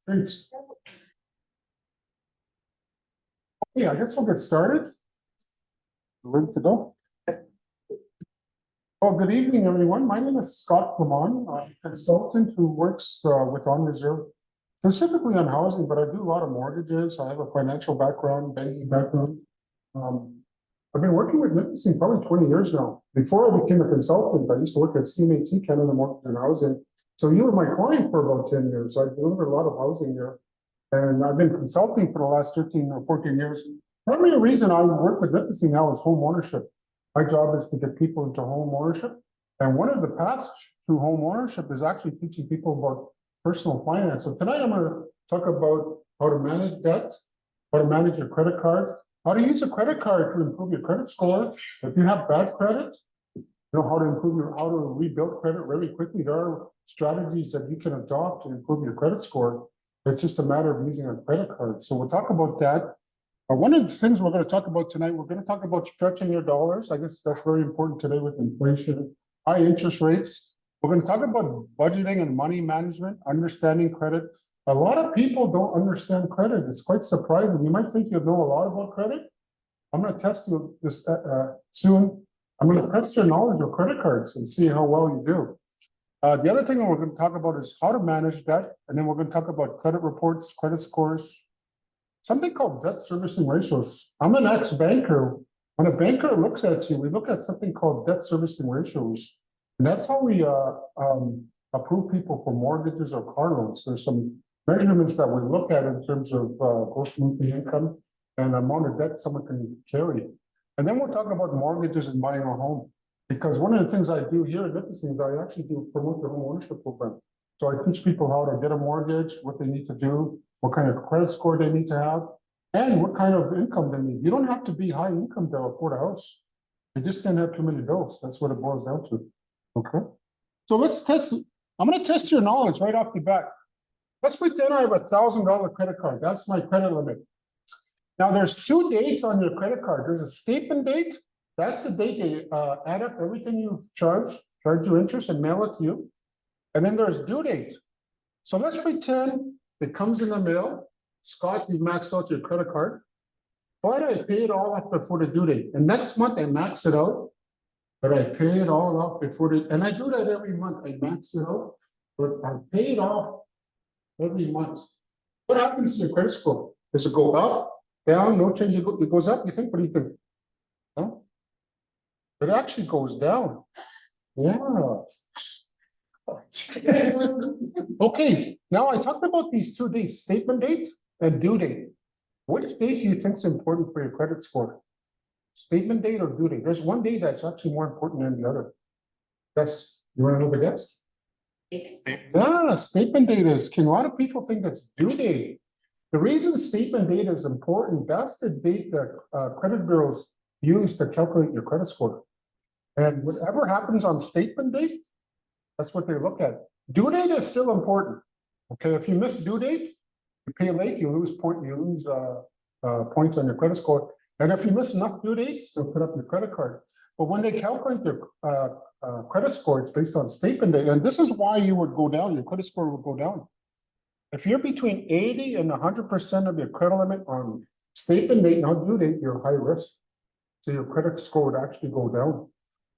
Thanks. Yeah, I guess we'll get started. Ready to go? Well, good evening, everyone. My name is Scott Clement. I'm a consultant who works with On Reserve, specifically on housing, but I do a lot of mortgages. I have a financial background, banking background. I've been working with Nipissing probably 20 years now. Before I became a consultant, I used to work at CMHC Canada Mortgage and Housing. So you were my client for about 10 years. I delivered a lot of housing there. And I've been consulting for the last 13 or 14 years. Primary reason I work with Nipissing now is home ownership. My job is to get people into home ownership. And one of the paths to home ownership is actually teaching people about personal finance. So tonight I'm going to talk about how to manage debt, how to manage your credit card, how to use a credit card to improve your credit score. If you have bad credit, you know how to rebuild credit really quickly. There are strategies that you can adopt to improve your credit score. It's just a matter of using a credit card. So we'll talk about that. One of the things we're going to talk about tonight, we're going to talk about stretching your dollars. I guess that's very important today with inflation, high interest rates. We're going to talk about budgeting and money management, understanding credit. A lot of people don't understand credit. It's quite surprising. You might think you know a lot about credit. I'm going to test you this soon. I'm going to test your knowledge of credit cards and see how well you do. The other thing we're going to talk about is how to manage debt. And then we're going to talk about credit reports, credit scores, something called debt servicing ratios. I'm an ex-banker. When a banker looks at you, we look at something called debt servicing ratios. And that's how we approve people for mortgages or car loans. There's some measurements that we look at in terms of gross monthly income and amount of debt someone can carry. And then we'll talk about mortgages and buying a home. Because one of the things I do here at Nipissing is I actually do promote the home ownership program. So I teach people how to get a mortgage, what they need to do, what kind of credit score they need to have, and what kind of income they need. You don't have to be high income to afford a house. You just can't have too many bills. That's what it boils down to. Okay. So let's test it. I'm going to test your knowledge right off the bat. Let's pretend I have a $1,000 credit card. That's my credit limit. Now there's two dates on your credit card. There's a statement date. That's the date they add up everything you've charge your interest and mail it to you. And then there's due date. So let's pretend it comes in the mail. Scott, you maxed out your credit card. But I pay it all off before the due date. And next month I max it out. But I pay it all off before and I do that every month. I max it out, but I pay it off every month. What happens to your credit score? Does it go up, down, no change? It goes up. You think? What do you think? Huh? It actually goes down. Yeah. Okay, now I talked about these two dates, statement date and due date. Which date do you think is important for your credit score? Statement date or due date? There's one date that's actually more important than the other. Yes, you want to know the guess? Yeah, statement date is king. A lot of people think that's due date. The reason statement date is important, that's the date that credit bureaus use to calculate your credit score. And whatever happens on statement date, that's what they look at. Due date is still important. Okay, if you miss due date, you pay late, you lose points on your credit score. And if you miss enough due dates, they'll put up your credit card. But when they calculate your credit score, it's based on statement date. And this is why you would go down, your credit score would go down. If you're between 80 and 100% of your credit limit on statement date, not due date, you're high risk. So your credit score would actually go down.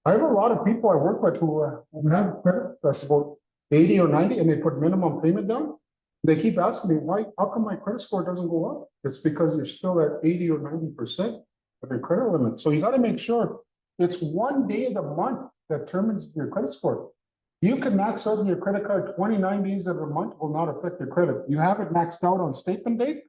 I have a lot of people I work with who have credit that's about 80 or 90 and they put minimum payment down. They keep asking me, why, how come my credit score doesn't go up? It's because you're still at 80 or 90% of your credit limit. So you got to make sure it's one day of the month that determines your credit score. You can max out your credit card 29 days of the month will not affect your credit. You have it maxed out on statement date,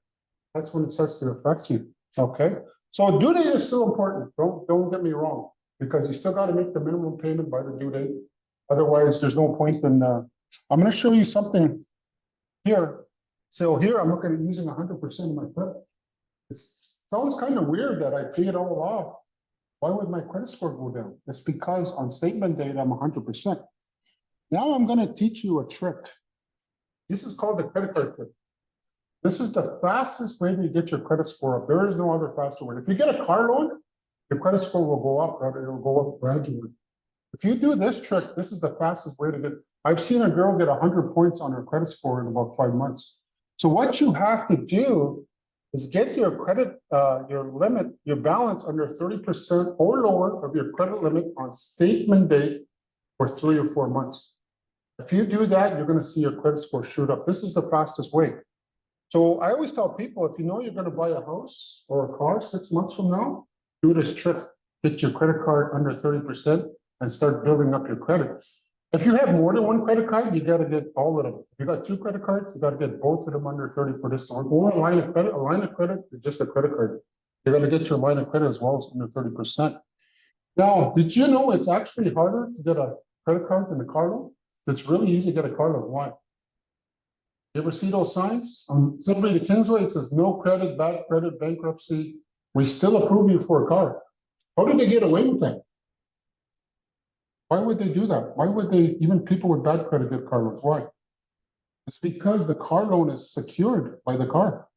that's when it starts to affect you. Okay. So due date is still important. Don't get me wrong, because you still got to make the minimum payment by the due date. Otherwise, there's no point in. I'm going to show you something here. So here I'm looking at using 100% of my credit. It sounds kind of weird that I pay it all off. Why would my credit score go down? It's because on statement date, I'm 100%. Now I'm going to teach you a trick. This is called the credit card trick. This is the fastest way to get your credit score up. There is no other faster way. If you get a car loan, your credit score will go up, right? It will go up gradually. If you do this trick, this is the fastest way to get. I've seen a girl get 100 points on her credit score in about 5 months. So what you have to do is get your credit, your limit, your balance under 30% or lower of your credit limit on statement date for 3 or 4 months. If you do that, you're going to see your credit score shoot up. This is the fastest way. So I always tell people, if you know you're going to buy a house or a car 6 months from now, do this trick. Get your credit card under 30% and start building up your credit. If you have more than one credit card, you got to get all of them. If you got 2 credit cards, you got to get both of them under 30 for this one. Or a line of credit is just a credit card. You're going to get your line of credit as well as under 30%. Now, did you know it's actually harder to get a credit card than a car loan? It's really easy to get a car loan. Why? You ever see those signs? On Subway to Kingsway, it says no credit, bad credit, bankruptcy. We still approve you for a car. How did they get away with that? Why would they do that? Why would they, even people with bad credit, get car loans? Why? It's because the car loan is secured by the car.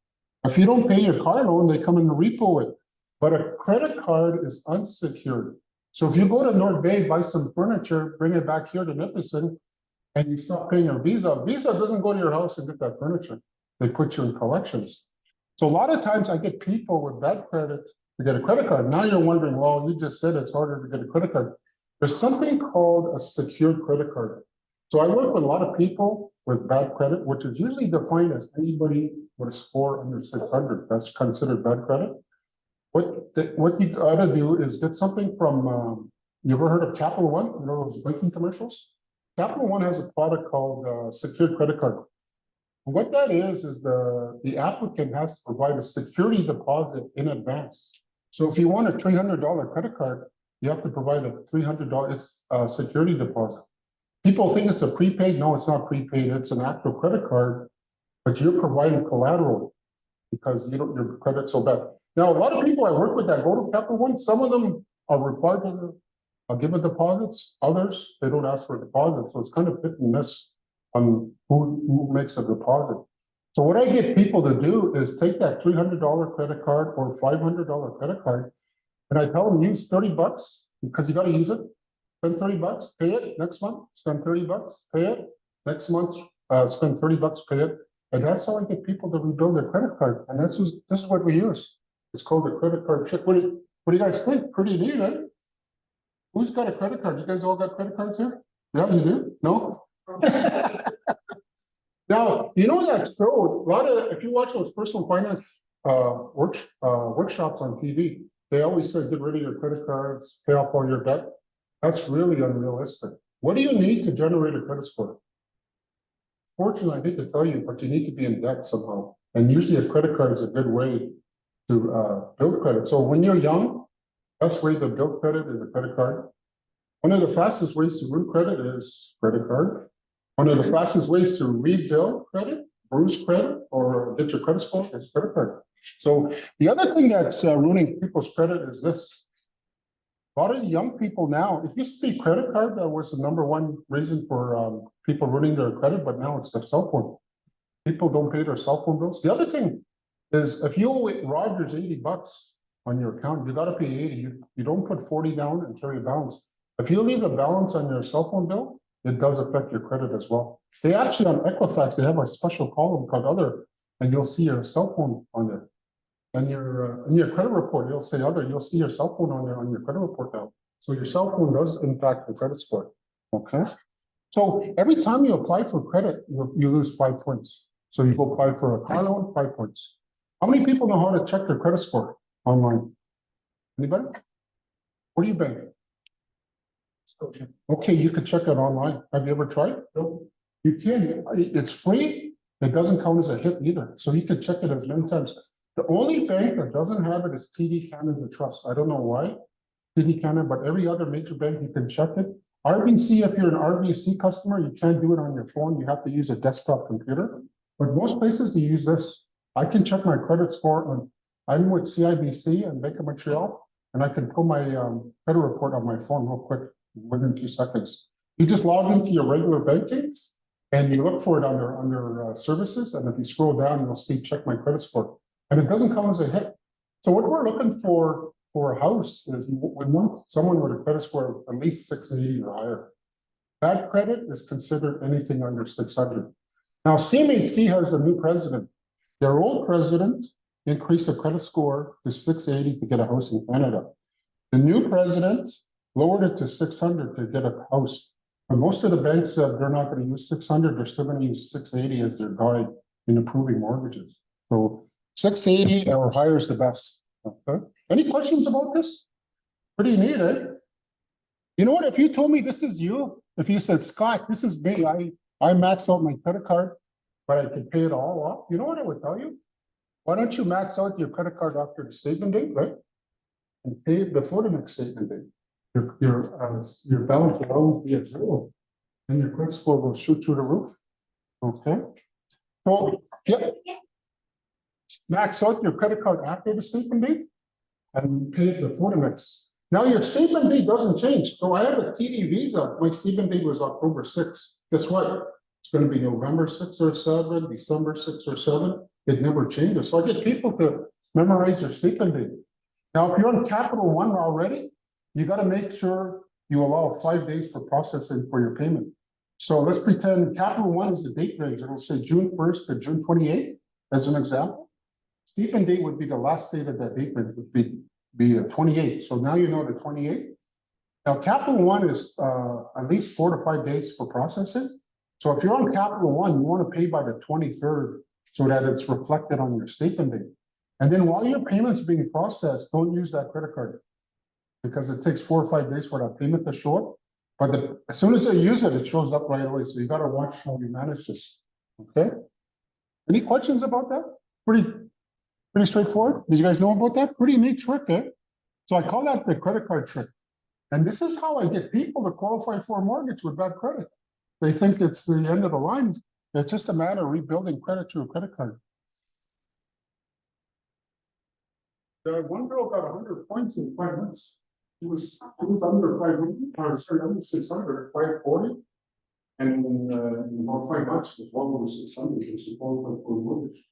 If you don't pay your car loan, they come and repo it. But a credit card is unsecured. So if you go to North Bay, buy some furniture, bring it back here to Nipissing, and you stop paying your Visa, Visa doesn't go to your house and get that furniture. They put you in collections. So a lot of times I get people with bad credit to get a credit card. Now you're wondering, well, you just said it's harder to get a credit card. There's something called a secured credit card. So I work with a lot of people with bad credit, which is usually defined as anybody with a score under 600. That's considered bad credit. What you gotta do is get something from, you ever heard of Capital One? You know those banking commercials? Capital One has a product called secured credit card. What that is the applicant has to provide a security deposit in advance. So if you want a $300 credit card, you have to provide a $300 security deposit. People think it's a prepaid. No, it's not prepaid. It's an actual credit card, but you're providing collateral because your credit's so bad. Now, a lot of people I work with that go to Capital One, some of them are required to give a deposits. Others, they don't ask for a deposit. So it's kind of hit and miss on who makes a deposit. So what I get people to do is take that $300 credit card or $500 credit card, and I tell them use $30 because you got to use it. Spend $30, pay it next month. Spend $30, pay it next month. Spend $30, pay it, and that's how I get people to rebuild their credit card. And this is what we use. It's called the credit card check. What do you guys think? Pretty neat, right? Who's got a credit card? You guys all got credit cards here? Yeah, you do? No? Now, you know that's true. A lot of, if you watch those personal finance workshops on TV, they always say get rid of your credit cards, pay off all your debt. That's really unrealistic. What do you need to generate a credit score? Fortunately, I hate to tell you, but you need to be in debt somehow. And usually a credit card is a good way to build credit. So when you're young, best way to build credit is a credit card. One of the fastest ways to root credit is credit card. One of the fastest ways to rebuild credit, bruise credit, or get your credit score is credit card. So the other thing that's ruining people's credit is this. A lot of young people now, it used to be credit card that was the #1 reason for people ruining their credit, but now it's their cell phone. People don't pay their cell phone bills. The other thing is if you owe Rogers $80 on your account, you got to pay 80. You don't put 40 down and carry a balance. If you leave a balance on your cell phone bill, it does affect your credit as well. They actually on Equifax, they have a special column called Other, and you'll see your cell phone on there. And in your credit report, you'll say Other, you'll see your cell phone on there on your credit report now. So your cell phone does impact the credit score. Okay. So every time you apply for credit, you lose 5 points. So you go apply for a car loan, 5 points. How many people know how to check their credit score online? Anybody? What do you bank? Okay, you can check it online. Have you ever tried? No. You can. It's free. It doesn't count as a hit either. So you can check it as many times. The only bank that doesn't have it is TD Canada Trust. I don't know why. TD Canada, but every other major bank, you can check it. RBC, if you're an RBC customer, you can't do it on your phone. You have to use a desktop computer. But most places, you use this. I can check my credit score on, I'm with CIBC and Bank of Montreal, and I can pull my credit report on my phone real quick within 2 seconds. You just log into your regular banking and you look for it under services. And if you scroll down, you'll see check my credit score. And it doesn't come as a hit. So what we're looking for a house is we want someone with a credit score of at least 680 or higher. Bad credit is considered anything under 600. Now, CMHC has a new president. Their old president increased the credit score to 680 to get a house in Canada. The new president lowered it to 600 to get a house. But most of the banks said they're not going to use 600, they're still going to use 680 as their guide in approving mortgages. So 680 or higher is the best. Okay. Any questions about this? Pretty neat, eh? You know what? If you told me this is you, if you said, Scott, this is me, I max out my credit card, but I can pay it all off. You know what I would tell you? Why don't you max out your credit card after the statement date, right? And pay it before the next statement date. Your balance will always be at zero. And your credit score will shoot through the roof. Okay. So, yeah. Max out your credit card after the statement date and pay it before the next. Now your statement date doesn't change. So I have a TD Visa. My statement date was October 6th. Guess what? It's going to be November 6th or 7, December 6th or 7. It never changes. So I get people to memorize their statement date. Now, if you're on Capital One already, you got to make sure you allow 5 days for processing for your payment. So let's pretend Capital One is the date range. It'll say June 1st to June 28th as an example. Statement date would be the last date of that date range would be 28. So now you know the 28. Now Capital One is at least 4 to 5 days for processing. So if you're on Capital One, you want to pay by the 23rd so that it's reflected on your statement date. And then while your payment's being processed, don't use that credit card because it takes 4 or 5 days for that payment to show up. But as soon as they use it, it shows up right away. So you got to watch how you manage this. Okay. Any questions about that? Pretty straightforward. Did you guys know about that? Pretty neat trick, eh? So I call that the credit card trick. And this is how I get people to qualify for a mortgage with bad credit. They think it's the end of the line. It's just a matter of rebuilding credit through a credit card. The one girl got 100 points in 5 months. It was under 500, or sorry, under 600, 540. And in about 5 months, it was well over 600. It was qualified for a mortgage.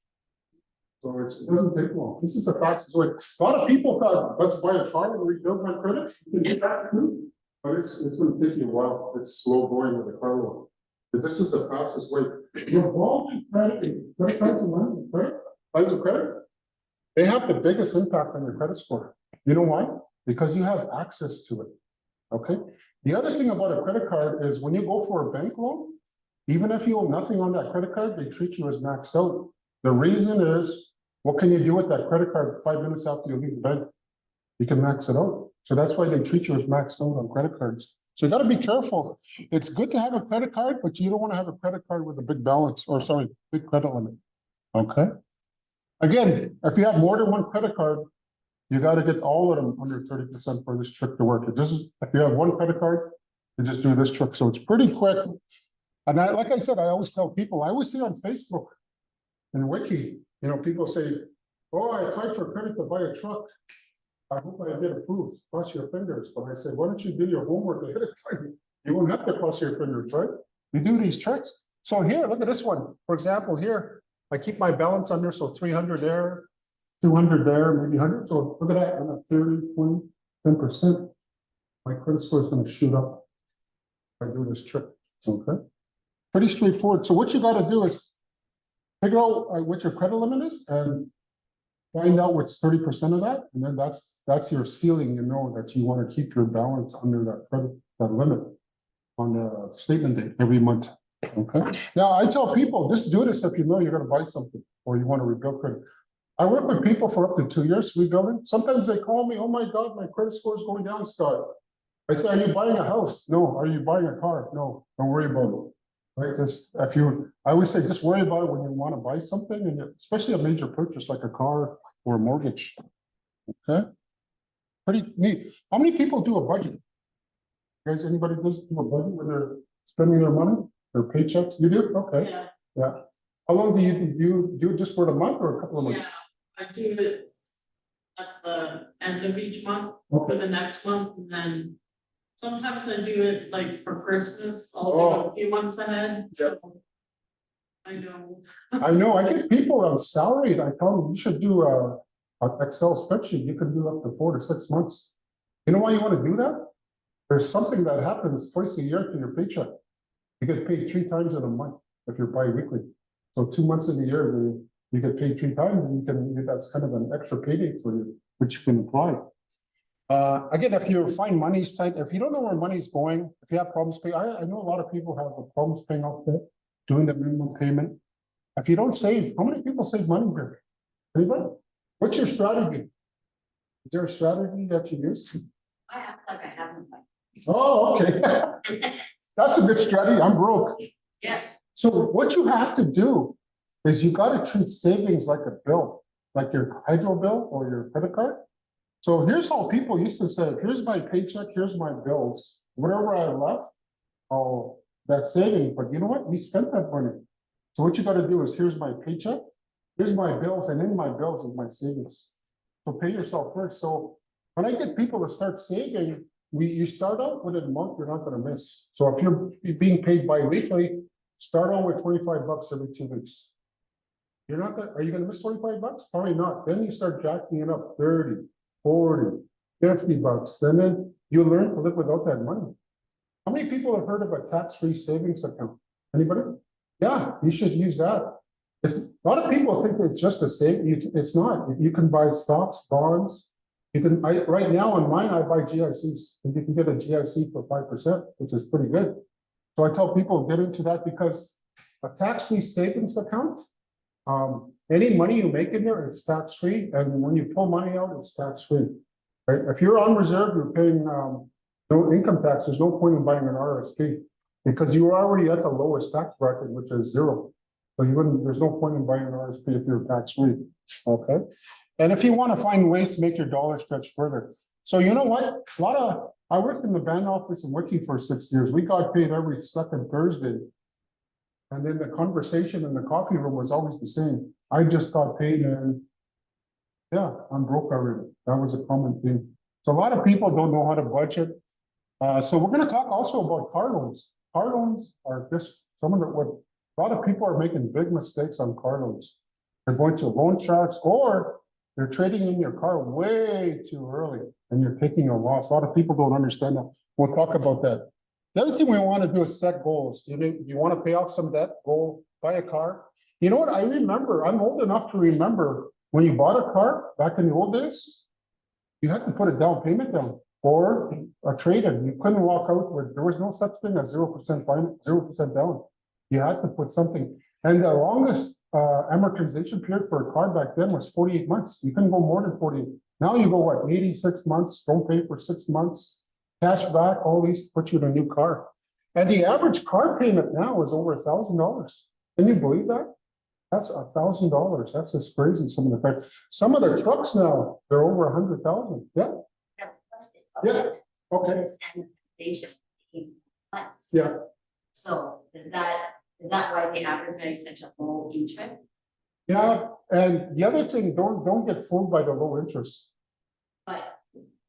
So it doesn't take long. This is the fastest way. A lot of people thought, let's buy a car and rebuild my credit. You can get that too. But it's going to take you a while. It's slow going with a car loan. But this is the fastest way. Revolving credit cards and lines of credit, they have the biggest impact on your credit score. You know why? Because you have access to it. Okay. The other thing about a credit card is when you go for a bank loan, even if you owe nothing on that credit card, they treat you as maxed out. The reason is, what can you do with that credit card 5 minutes after you leave the bank? You can max it out. So that's why they treat you as maxed out on credit cards. So you got to be careful. It's good to have a credit card, but you don't want to have a credit card with a big balance or sorry, big credit limit. Okay. Again, if you have more than one credit card, you got to get all of them under 30% for this trick to work. If you have one credit card, you just do this trick. So it's pretty quick. And like I said, I always tell people, I always see on Facebook and Wiki, people say, oh, I applied for credit to buy a truck. I hope I get approved. Cross your fingers. But I say, why don't you do your homework ahead of time? You won't have to cross your fingers, right? You do these tricks. So here, look at this one. For example, here, I keep my balance under, so 300 there, 200 there, maybe 100. So look at that, I'm at 30, 20, 10%. My credit score is going to shoot up if I do this trick. Okay. Pretty straightforward. So what you got to do is figure out what your credit limit is and find out what's 30% of that. And then that's your ceiling, that you want to keep your balance under that limit on the statement date every month. Okay. Now I tell people, just do this if you know you're going to buy something or you want to rebuild credit. I work with people for up to 2 years rebuilding. Sometimes they call me, oh my God, my credit score is going down, Scott. I say, are you buying a house? No. Are you buying a car? No. Don't worry about it. Right? I always say, just worry about it when you want to buy something, and especially a major purchase like a car or a mortgage. Okay. Pretty neat. How many people do a budget? Guys, anybody does do a budget when they're spending their money, their paychecks? You do? Okay. Yeah. How long do you do it just for the month or a couple of months? Yeah, I do it at the end of each month for the next month, and then sometimes I do it like for Christmas, I'll do a few months ahead. Yeah. So I know. I know. I get people on salaried. I tell them you should do a Excel spreadsheet. You can do up to 4 to 6 months. You know why you want to do that? There's something that happens twice a year to your paycheck. You get paid 3 times in a month if you're bi-weekly. So 2 months in a year, You get paid 3 times, and that's kind of an extra payday for you, which you can apply. Again, if you find money's tight, if you don't know where money's going, if you have problems paying, I know a lot of people have problems paying off debt, doing the minimum payment. If you don't save, how many people save money here? Anybody? What's your strategy? Is there a strategy that you use? I act like I haven't. Oh, okay. That's a good strategy. I'm broke. Yeah. So what you have to do is you gotta treat savings like a bill, like your hydro bill or your credit card. So here's how people used to say, here's my paycheck, here's my bills, whatever I left, oh, that's saving, but you know what? We spent that money. So what you gotta do is, here's my paycheck, here's my bills, and in my bills is my savings. So pay yourself first. So when I get people to start saving, you start out with a month you're not gonna miss. So if you're being paid bi-weekly, start out with 25 bucks every 2 weeks. You're not gonna, are you gonna miss 25 bucks? Probably not. Then you start jacking it up 30, 40, 50 bucks. And then you learn to live without that money. How many people have heard of a tax-free savings account? Anybody? Yeah, you should use that. A lot of people think it's just a saving. It's not. You can buy stocks, bonds. You can, right now on mine, I buy GICs. And you can get a GIC for 5%, which is pretty good. So I tell people get into that because a tax-free savings account, any money you make in there, it's tax-free. And when you pull money out, it's tax-free. Right? If you're on reserve, you're paying no income tax. There's no point in buying an RSP because you're already at the lowest tax bracket, which is 0. So you wouldn't, there's no point in buying an RSP if you're tax-free. Okay. And if you want to find ways to make your dollar stretch further. So you know what? I worked in the band office in Wiki for 6 years. We got paid every second Thursday. And then the conversation in the coffee room was always the same. I just got paid and yeah, I'm broke already. That was a common theme. So a lot of people don't know how to budget. So we're going to talk also about car loans. Car loans are just some of what a lot of people are making big mistakes on car loans. They're going to loan sharks or they're trading in your car way too early and you're taking a loss. A lot of people don't understand that. We'll talk about that. The other thing we want to do is set goals. You want to pay off some debt, go buy a car. You know what? I remember, I'm old enough to remember when you bought a car back in the old days, you had to put a down payment down or a trade-in. You couldn't walk out with, there was no such thing as 0% finance, 0% down. You had to put something. And the longest amortization period for a car back then was 48 months. You couldn't go more than 48. Now you go, what, 86 months, don't pay for 6 months, cash back, all these put you in a new car. And the average car payment now is over $1,000. Can you believe that? That's $1,000. That's just crazy. Some of the trucks now, they're over 100,000. Yeah. Yeah. Okay. Yeah. So is that why they advertise such a low interest? Yeah, and the other thing, don't get fooled by the low interest. But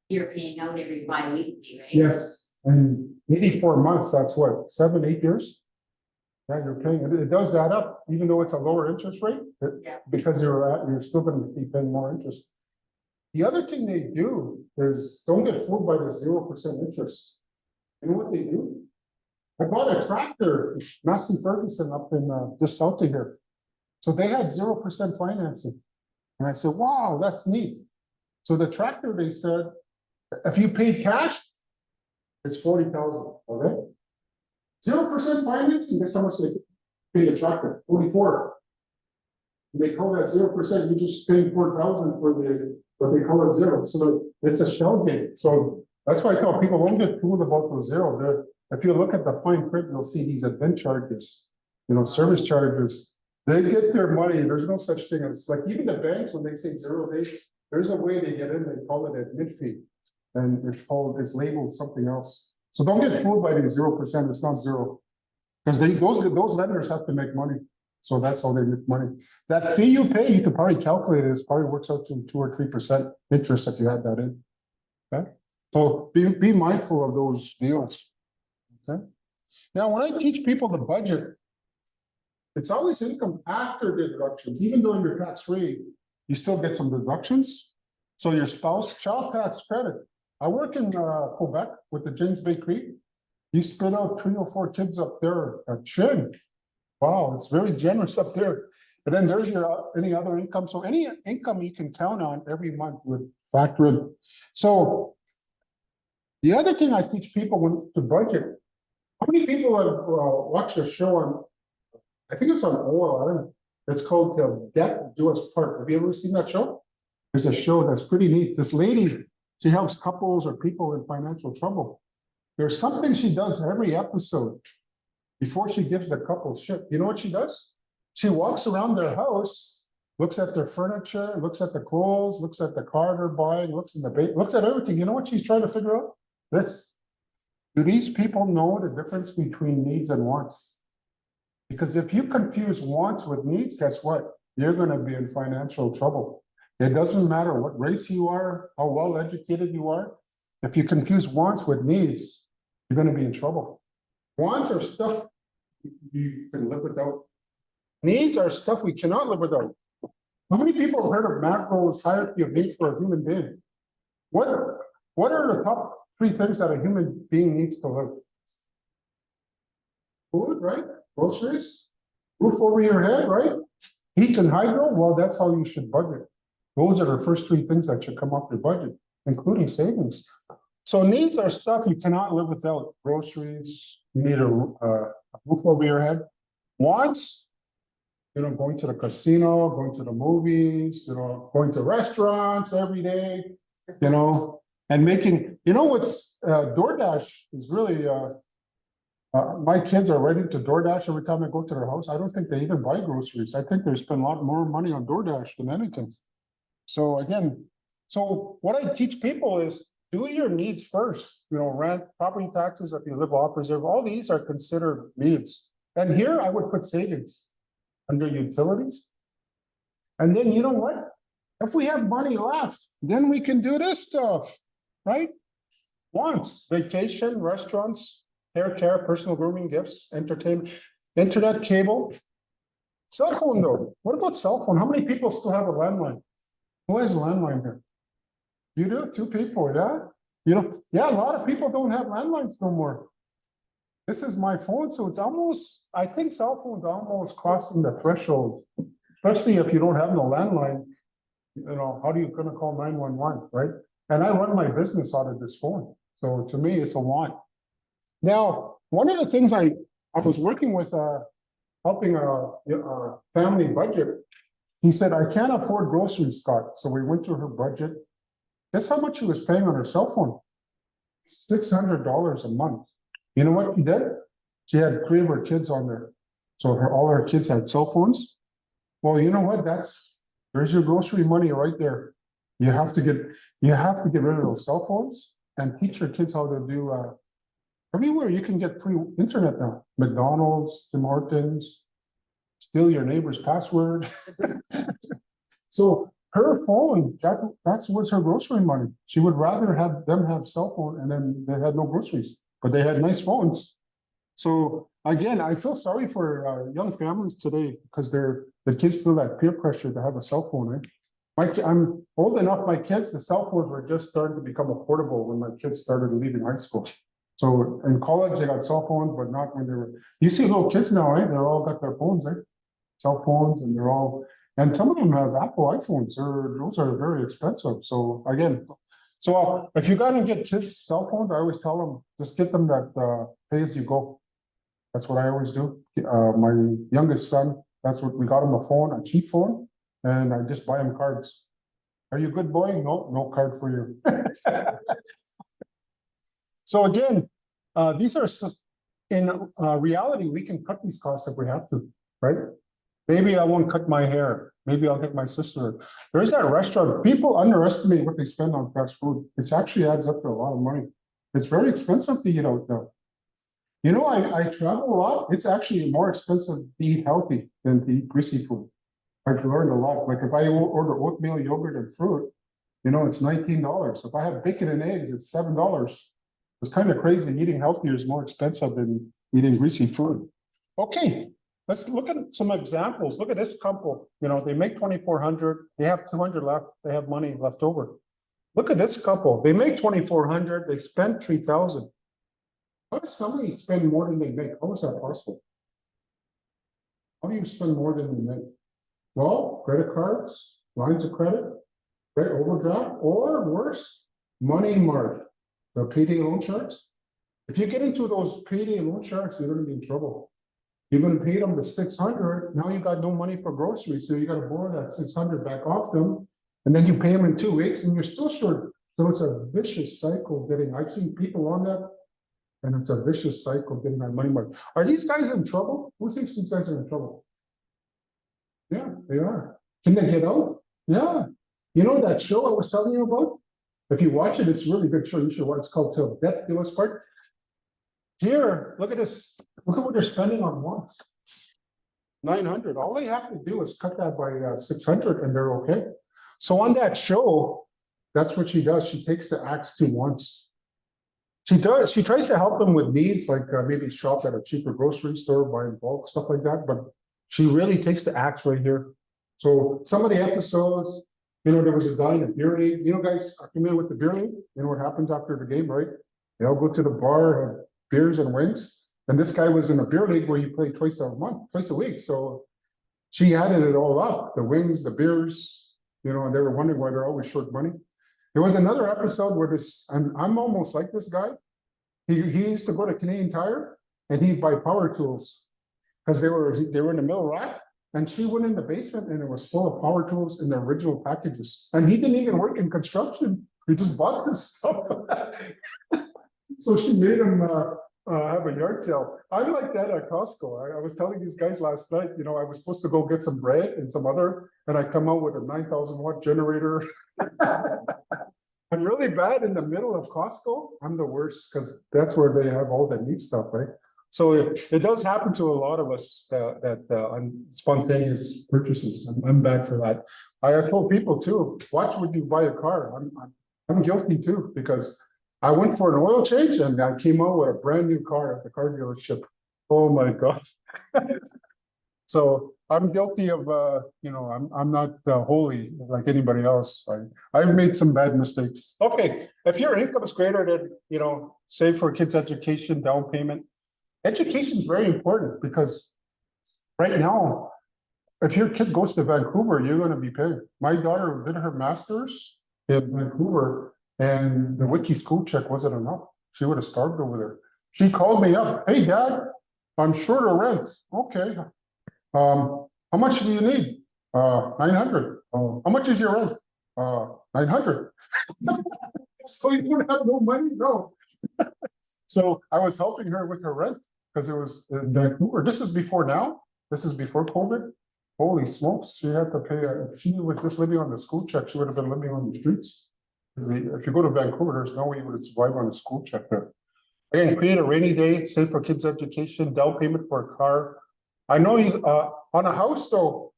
you're paying out every bi-weekly, right? Yes, and 84 months, that's what, 7, 8 years? Yeah, you're paying, it does add up, even though it's a lower interest rate, Yeah. because you're still gonna be paying more interest. The other thing they do is, don't get fooled by the 0% interest. You know what they do? I bought a tractor, Massey Ferguson up in just south of here. So they had 0% financing. And I said, wow, that's neat. So the tractor, they said, if you paid cash, it's 40,000, okay? 0% financing, guess how much they paid a tractor? 44. They call that 0%, you just paid 4,000 for but they call it 0. So it's a shell game. So that's why I tell people, don't get fooled about those 0. If you look at the fine print, you'll see these event charges, service charges. They get their money. There's no such thing. It's like even the banks, when they say 0 days, there's a way they get in. They call it admit fee, and it's labeled something else. So don't get fooled by the 0%. It's not 0, because those lenders have to make money. So that's how they make money. That fee you pay, you could probably calculate it. It probably works out to 2 or 3% interest if you had that in. Okay, so be mindful of those deals. Okay. Now, when I teach people the budget, it's always income after deductions. Even though you're tax-free, you still get some deductions. So your spouse, child tax credit. I work in Quebec with the James Bay Creek. You spit out 3 or 4 kids up there at Chin. Wow, it's very generous up there. And then there's your, any other income. So any income you can count on every month would factor in. So the other thing I teach people when to budget, how many people have watched a show on, I think it's on oil, I don't know. It's called Debt Do Us Part. Have you ever seen that show? There's a show that's pretty neat. This lady, she helps couples or people in financial trouble. There's something she does every episode before she gives the couple shit. You know what she does? She walks around their house, looks at their furniture, looks at the clothes, looks at the car they're buying, looks in the looks at everything. You know what she's trying to figure out? This. Do these people know the difference between needs and wants? Because if you confuse wants with needs, guess what? You're going to be in financial trouble. It doesn't matter what race you are, how well educated you are. If you confuse wants with needs, you're going to be in trouble. Wants are stuff you can live without. Needs are stuff we cannot live without. How many people have heard of Maslow's hierarchy of needs for a human being? What are the top 3 things that a human being needs to live? Food, right? Groceries, roof over your head, right? Heat and hydro, well, that's how you should budget. Those are the first 3 things that should come off your budget, including savings. So needs are stuff you cannot live without. Groceries, you need a roof over your head. Wants, you know, going to the casino, going to the movies, you know, going to restaurants every day, you know, and making, you know, what's DoorDash is really, my kids are right into DoorDash every time I go to their house. I don't think they even buy groceries. I think they spend a lot more money on DoorDash than anything. So again, so what I teach people is do your needs first, you know, rent, property taxes, if you live off reserve, all these are considered needs. And here I would put savings under utilities. And then you know what? If we have money left, then we can do this stuff, right? Wants, vacation, restaurants, hair care, personal grooming, gifts, entertainment, internet, cable. Cell phone though, what about cell phone? How many people still have a landline? Who has a landline here? You do? 2 people, yeah? You know, yeah, a lot of people don't have landlines no more. This is my phone, so it's almost, I think cell phones are almost crossing the threshold, especially if you don't have no landline. You know, how are you gonna call 911, right? And I run my business out of this phone. So to me, it's a want. Now, one of the things I was working with, helping a family budget. He said, I can't afford groceries, Scott. So we went through her budget. Guess how much she was paying on her cell phone? $600 a month. You know what she did? She had 3 of her kids on there. So all her kids had cell phones. Well, you know what? There's your grocery money right there. You have to get rid of those cell phones and teach your kids how to do everywhere you can get free internet now. McDonald's, Tim Hortons, steal your neighbor's password. So her phone, that was her grocery money. She would rather have them have cell phone and then they had no groceries, but they had nice phones. So again, I feel sorry for young families today because the kids feel that peer pressure to have a cell phone, right? I'm old enough, my kids, the cell phones were just starting to become affordable when my kids started leaving high school. So in college, they got cell phones, but not when they were, you see little kids now, right? They're all got their phones, right? Cell phones, and they're all, and some of them have Apple iPhones, those are very expensive. So again, so if you gotta get kids cell phones, I always tell them, just get them that pay as you go. That's what I always do. My youngest son, that's what we got him a phone, a cheap phone, and I just buy him cards. Are you a good boy? No card for you. So again, these are in reality, we can cut these costs if we have to, right? Maybe I won't cut my hair. Maybe I'll get my sister. There's that restaurant. People underestimate what they spend on fast food. It actually adds up to a lot of money. It's very expensive to eat out there. You know, I travel a lot. It's actually more expensive to eat healthy than to eat greasy food. I've learned a lot. Like if I order oatmeal, yogurt, and fruit, you know, it's $19. If I have bacon and eggs, it's $7. It's kind of crazy. Eating healthier is more expensive than eating greasy food. Okay, let's look at some examples. Look at this couple. You know, they make $2,400. They have $200 left. They have money left over. Look at this couple. They make $2,400. They spend $3,000. How does somebody spend more than they make? How is that possible? How do you spend more than you make? Well, credit cards, lines of credit, credit overdraft, or worse, money market, the payday loan sharks. If you get into those payday loan sharks, you're gonna be in trouble. You're gonna pay them the 600, now you got no money for groceries, so you gotta borrow that 600 back off them. And then you pay them in 2 weeks and you're still short. So it's a vicious cycle getting, I've seen people on that. And it's a vicious cycle getting on money market. Are these guys in trouble? Who thinks these guys are in trouble? Yeah, they are. Can they get out? Yeah. You know that show I was telling you about? If you watch it, it's a really good show. You should watch. It's called Till Death Do Us Part. Here, look at this. Look at what they're spending on wants. 900. All they have to do is cut that by 600 and they're okay. So on that show, that's what she does. She takes the axe to wants. She tries to help them with needs, like maybe shop at a cheaper grocery store, buy in bulk, stuff like that. But she really takes the axe right here. So some of the episodes, you know, there was a guy in a beer league. You know, guys are familiar with the beer league? You know what happens after the game, right? They all go to the bar, have beers and wings. And this guy was in a beer league where he played twice a week. So she added it all up, the wings, the beers, you know, and they were wondering why they're always short money. There was another episode where this, and I'm almost like this guy. He used to go to Canadian Tire and he'd buy power tools because they were in the middle rack. And she went in the basement and it was full of power tools in the original packages. And he didn't even work in construction. He just bought this stuff. So she made him have a yard sale. I'm like that at Costco. I was telling these guys last night, you know, I was supposed to go get some bread and some other, and I come out with a 9,000 watt generator. I'm really bad in the middle of Costco. I'm the worst because that's where they have all that neat stuff, right? So it does happen to a lot of us that on spontaneous purchases. I'm bad for that. I have told people too, watch when you buy a car. I'm guilty too, because I went for an oil change and I came out with a brand new car at the car dealership. Oh my God. So I'm guilty of, you know, I'm not holy like anybody else. I've made some bad mistakes. Okay, if your income is greater than, you know, save for kids' education, down payment. Education is very important because right now, if your kid goes to Vancouver, you're going to be paid. My daughter did her master's in Vancouver and the Wiki school check wasn't enough. She would have starved over there. She called me up. Hey, Dad, I'm short of rent. Okay. How much do you need? 900. How much is your rent? 900. So you don't have no money? No. So I was helping her with her rent because it was in Vancouver. This is before now. This is before COVID. Holy smokes. She had to pay. If she was just living on the school check, she would have been living on the streets. If you go to Vancouver, there's no way you would survive on a school check there. Again, create a rainy day, save for kids' education, down payment for a car. I know you on a house though,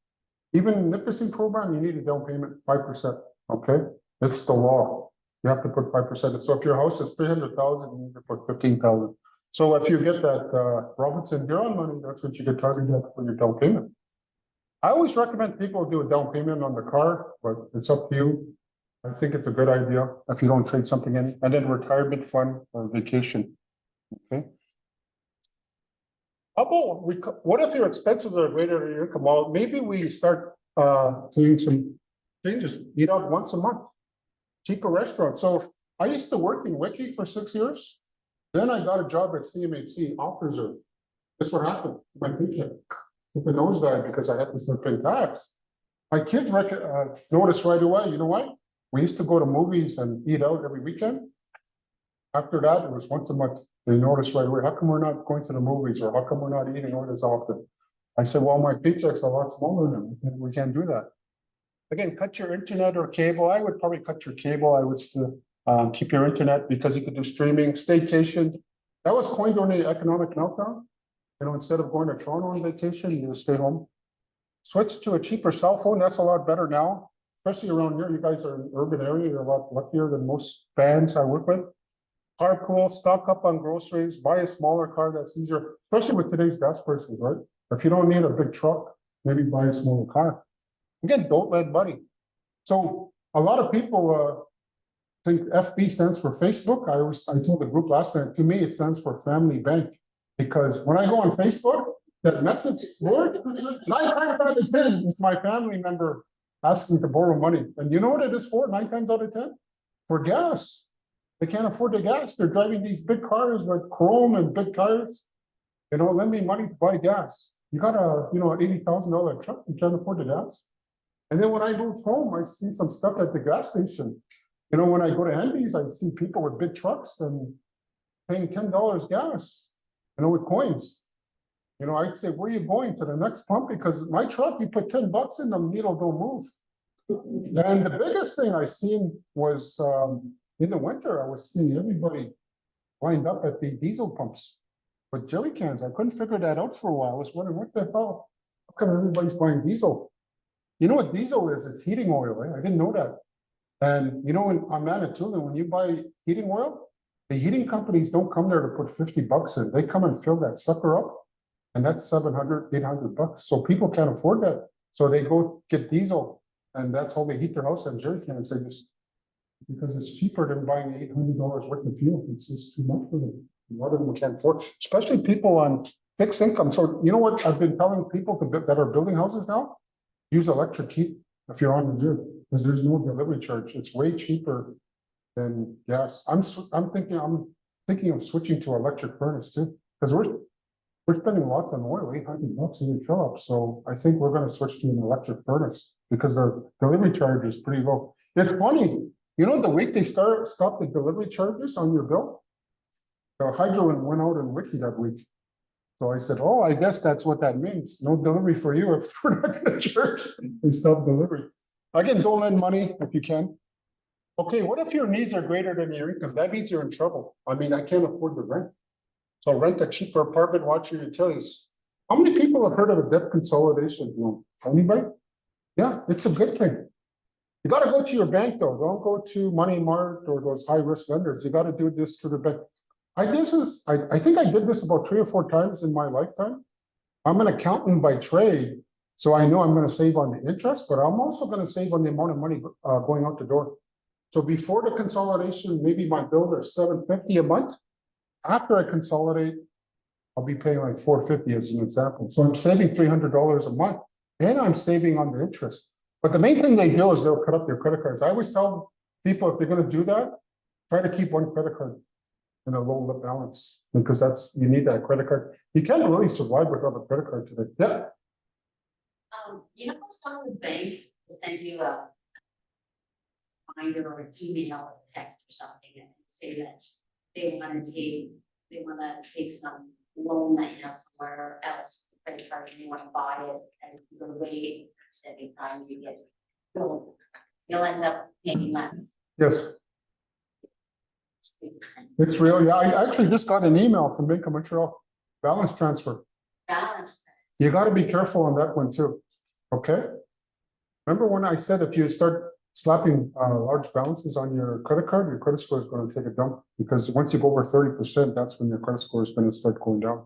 even in the Nipissing program, you need a down payment 5%. Okay, it's the law. You have to put 5%. So if your house is 300,000, you need to put 15,000. So if you get that Robinson Huron money, that's what you get targeted for your down payment. I always recommend people do a down payment on the car, but it's up to you. I think it's a good idea if you don't trade something in, and then retirement fund or vacation. Okay. How about what if your expenses are greater than your income? Well, maybe we start doing some changes. Eat out once a month, cheaper restaurant. So I used to work in Wiki for 6 years. Then I got a job at CMHC officer. That's what happened. My paycheck took a nosedive because I had to start paying tax. My kids noticed right away. You know what? We used to go to movies and eat out every weekend. After that, it was once a month. They noticed right away, how come we're not going to the movies, or how come we're not eating out as often? I said, well, my paycheck's a lot smaller now. We can't do that. Again, cut your internet or cable. I would probably cut your cable. I would still keep your internet because you could do streaming, staycation. That was coined during the economic meltdown. You know, instead of going to Toronto on vacation, you just stay home. Switch to a cheaper cell phone. That's a lot better now, especially around here. You guys are in an urban area. You're a lot luckier than most bands I work with. Carpool, stock up on groceries, buy a smaller car that's easier, especially with today's gas prices, right? If you don't need a big truck, maybe buy a smaller car. Again, don't lend money. So a lot of people think FB stands for Facebook. I told the group last night, to me, it stands for Family Bank. Because when I go on Facebook, that message, Lord, 9 times out of 10, it's my family member asking to borrow money. And you know what it is for, 9 times out of 10? For gas. They can't afford the gas. They're driving these big cars with chrome and big tires. You know, lend me money to buy gas. You got a, you know, an $80,000 truck, you can't afford the gas. And then when I moved home, I see some stuff at the gas station. You know, when I go to Andy's, I see people with big trucks and paying $10 gas, you know, with coins. You know, I'd say, where are you going, to the next pump? Because my truck, you put $10 in, the needle don't move. And the biggest thing I seen was, in the winter, I was seeing everybody lined up at the diesel pumps with jerry cans. I couldn't figure that out for a while. I was wondering, what the hell? How come everybody's buying diesel? You know what diesel is? It's heating oil, right? I didn't know that. And you know, on Manitoulin, when you buy heating oil, the heating companies don't come there to put $50 in. They come and fill that sucker up. And that's $700, $800. So people can't afford that. So they go get diesel. And that's how they heat their house, and jerry cans. They just, because it's cheaper than buying $800 worth of fuel. It's just too much for them. A lot of them can't afford, especially people on fixed income. So you know what I've been telling people that are building houses now? Use electric heat if you're on the grid, because there's no delivery charge. It's way cheaper than gas. I'm thinking of switching to electric furnace too, because we're spending lots on oil, $800 a week fill up. So I think we're going to switch to an electric furnace because their delivery charge is pretty low. It's funny, you know, the week they stop the delivery charges on your bill, the Hydro went out and wiki that week. So I said, oh, I guess that's what that means. No delivery for you if we're not going to charge. They stop delivery. Again, don't lend money if you can. Okay, what if your needs are greater than your income? That means you're in trouble. I mean, I can't afford the rent. So rent a cheaper apartment, watch your utilities. How many people have heard of a debt consolidation loan? Anybody? Yeah, it's a good thing. You got to go to your bank though. Don't go to Money Mart or those high risk lenders. You got to do this to the bank. I think I did this about 3 or 4 times in my lifetime. I'm an accountant by trade, so I know I'm going to save on the interest, but I'm also going to save on the amount of money going out the door. So before the consolidation, maybe my bills are $750 a month. After I consolidate, I'll be paying like $450 as an example. So I'm saving $300 a month, and I'm saving on the interest. But the main thing they do is they'll cut up your credit cards. I always tell people, if they're going to do that, try to keep one credit card in a low balance, because you need that credit card. You can't really survive without a credit card today. Yeah. You know, some of the banks will send you a reminder or an email or text or something and say that they want to take some loan that you have somewhere else, credit card, and you want to buy it, and you're waiting for every time you get billed, you'll end up paying less. Yes. It's real. Yeah, I actually just got an email from Bank of Montreal. Balance transfer. Balance. You got to be careful on that one too. Okay. Remember when I said if you start slapping large balances on your credit score is going to take a dump, because once you go over 30%, that's when your credit score is going to start going down.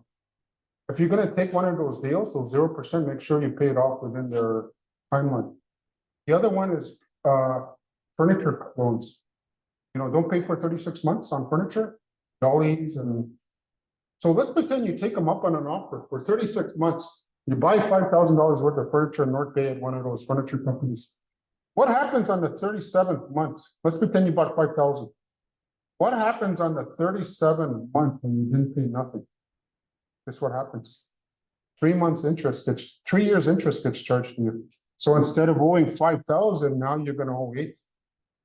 If you're going to take one of those deals, those 0%, make sure you pay it off within their timeline. The other one is furniture loans. You know, don't pay for 36 months on furniture, dollies, and so let's pretend you take them up on an offer for 36 months. You buy $5,000 worth of furniture in North Bay at one of those furniture companies. What happens on the 37th month? Let's pretend you bought 5,000. What happens on the 37th month when you didn't pay nothing? Guess what happens? 3 months interest gets 3 years interest gets charged to you. So instead of owing 5,000, now you're going to owe 8.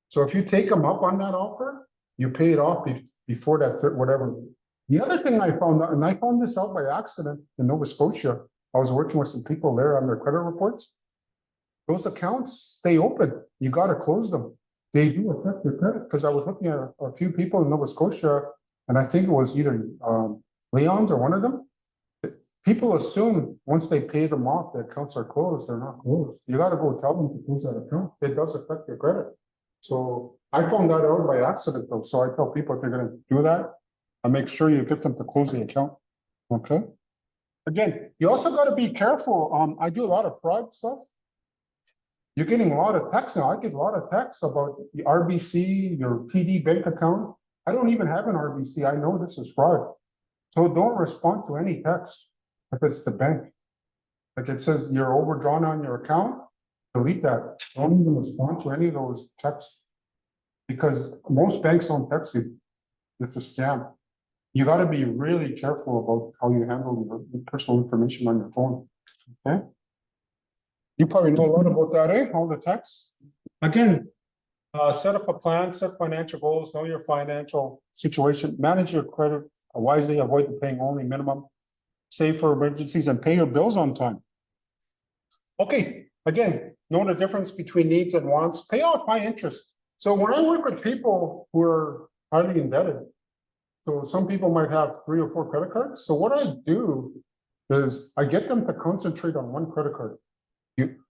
So if you take them up on that offer, you pay it off before that whatever. The other thing I found out, and I found this out by accident in Nova Scotia, I was working with some people there on their credit reports. Those accounts stay open. You got to close them. They do affect your credit, because I was looking at a few people in Nova Scotia, and I think it was either Leon's or one of them. People assume once they pay them off, the accounts are closed. They're not closed. You got to go tell them to close that account. It does affect your credit. So I found that out by accident though. So I tell people, if you're going to do that, I make sure you get them to close the account. Okay. Again, you also got to be careful. I do a lot of fraud stuff. You're getting a lot of texts now. I get a lot of texts about the RBC, your TD bank account. I don't even have an RBC. I know this is fraud. So don't respond to any text. if it's the bank. Like it says you're overdrawn on your account, delete that. Don't even respond to any of those texts. Because most banks don't text you. It's a scam. You gotta be really careful about how you handle your personal information on your phone, okay? You probably know a lot about that, eh? All the texts. Again, set up a plan, set financial goals, know your financial situation, manage your credit wisely, avoid paying only minimum, save for emergencies and pay your bills on time. Okay, again, know the difference between needs and wants, pay off high interest. So when I work with people who are highly indebted, so some people might have 3 or 4 credit cards. So what I do is I get them to concentrate on one credit card.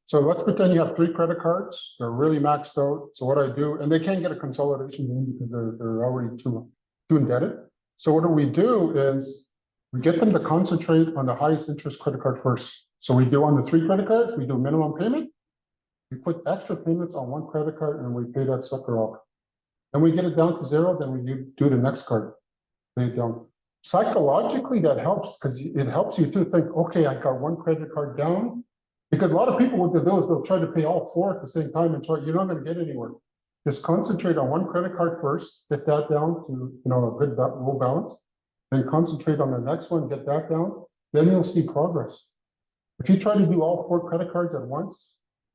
So let's pretend you have 3 credit cards, they're really maxed out. So what I do, and they can't get a consolidation loan because they're already too indebted. So what we do is we get them to concentrate on the highest interest credit card first. So we do on the 3 credit cards, we do minimum payment. We put extra payments on one credit card and we pay that sucker off. Then we get it down to 0, then we do the next card. Pay it down. Psychologically, that helps because it helps you to think, okay, I got one credit card down. Because a lot of people, what they'll do is they'll try to pay all 4 at the same time and you're not going to get anywhere. Just concentrate on one credit card first, get that down to a good low balance, then concentrate on the next one, get that down, then you'll see progress. If you try to do all 4 credit cards at once,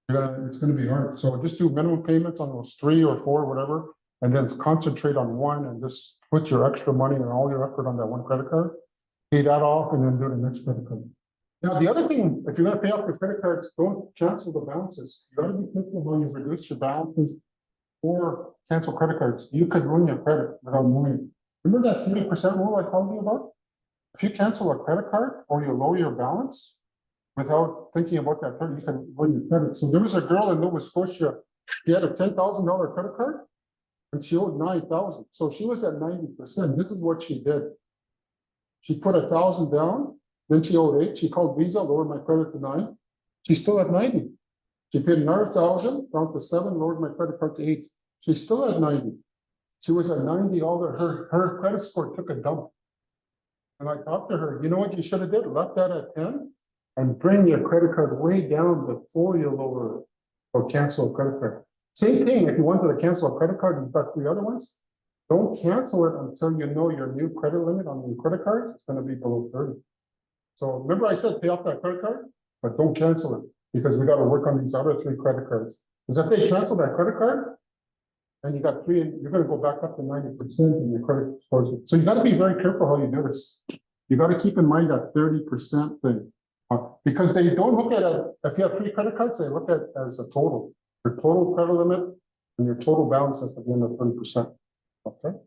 it's going to be hard. So just do minimum payments on those 3 or 4, whatever, and then concentrate on one and just put your extra money and all your effort on that one credit card, pay that off, and then do the next credit card. Now, the other thing, if you're going to pay off your credit cards, don't cancel the balances. You got to be thinking when you reduce your balances or cancel credit cards. You could ruin your credit without knowing. Remember that 30% rule I told you about? If you cancel a credit card or you lower your balance without thinking about that credit, you can ruin your credit. So there was a girl in Nova Scotia. She had a $10,000 credit card and she owed $9,000. So she was at 90%. This is what she did. She put $1,000 down. Then she owed 8. She called Visa, lowered my credit to 9. She's still at 90. She paid another 1,000, down to 7, lowered my credit card to 8. She's still at 90. She was at 90. Her credit score took a dump. And I talked to her, you know what you should have did? Left that at 10 and bring your credit card way down before you lower or cancel a credit card. Same thing, if you wanted to cancel a credit card, you've got 3 other ones. Don't cancel it until you know your new credit limit on your credit cards is going to be below 30. So remember I said pay off that credit card, but don't cancel it because we got to work on these other 3 credit cards. Because if they cancel that credit card and you got 3, and you're going to go back up to 90% in your credit scores. So you got to be very careful how you do this. You got to keep in mind that 30% thing because they don't look at it. If you have 3 credit cards, they look at it as a total. Your total credit limit and your total balance has to be under 30%. Okay.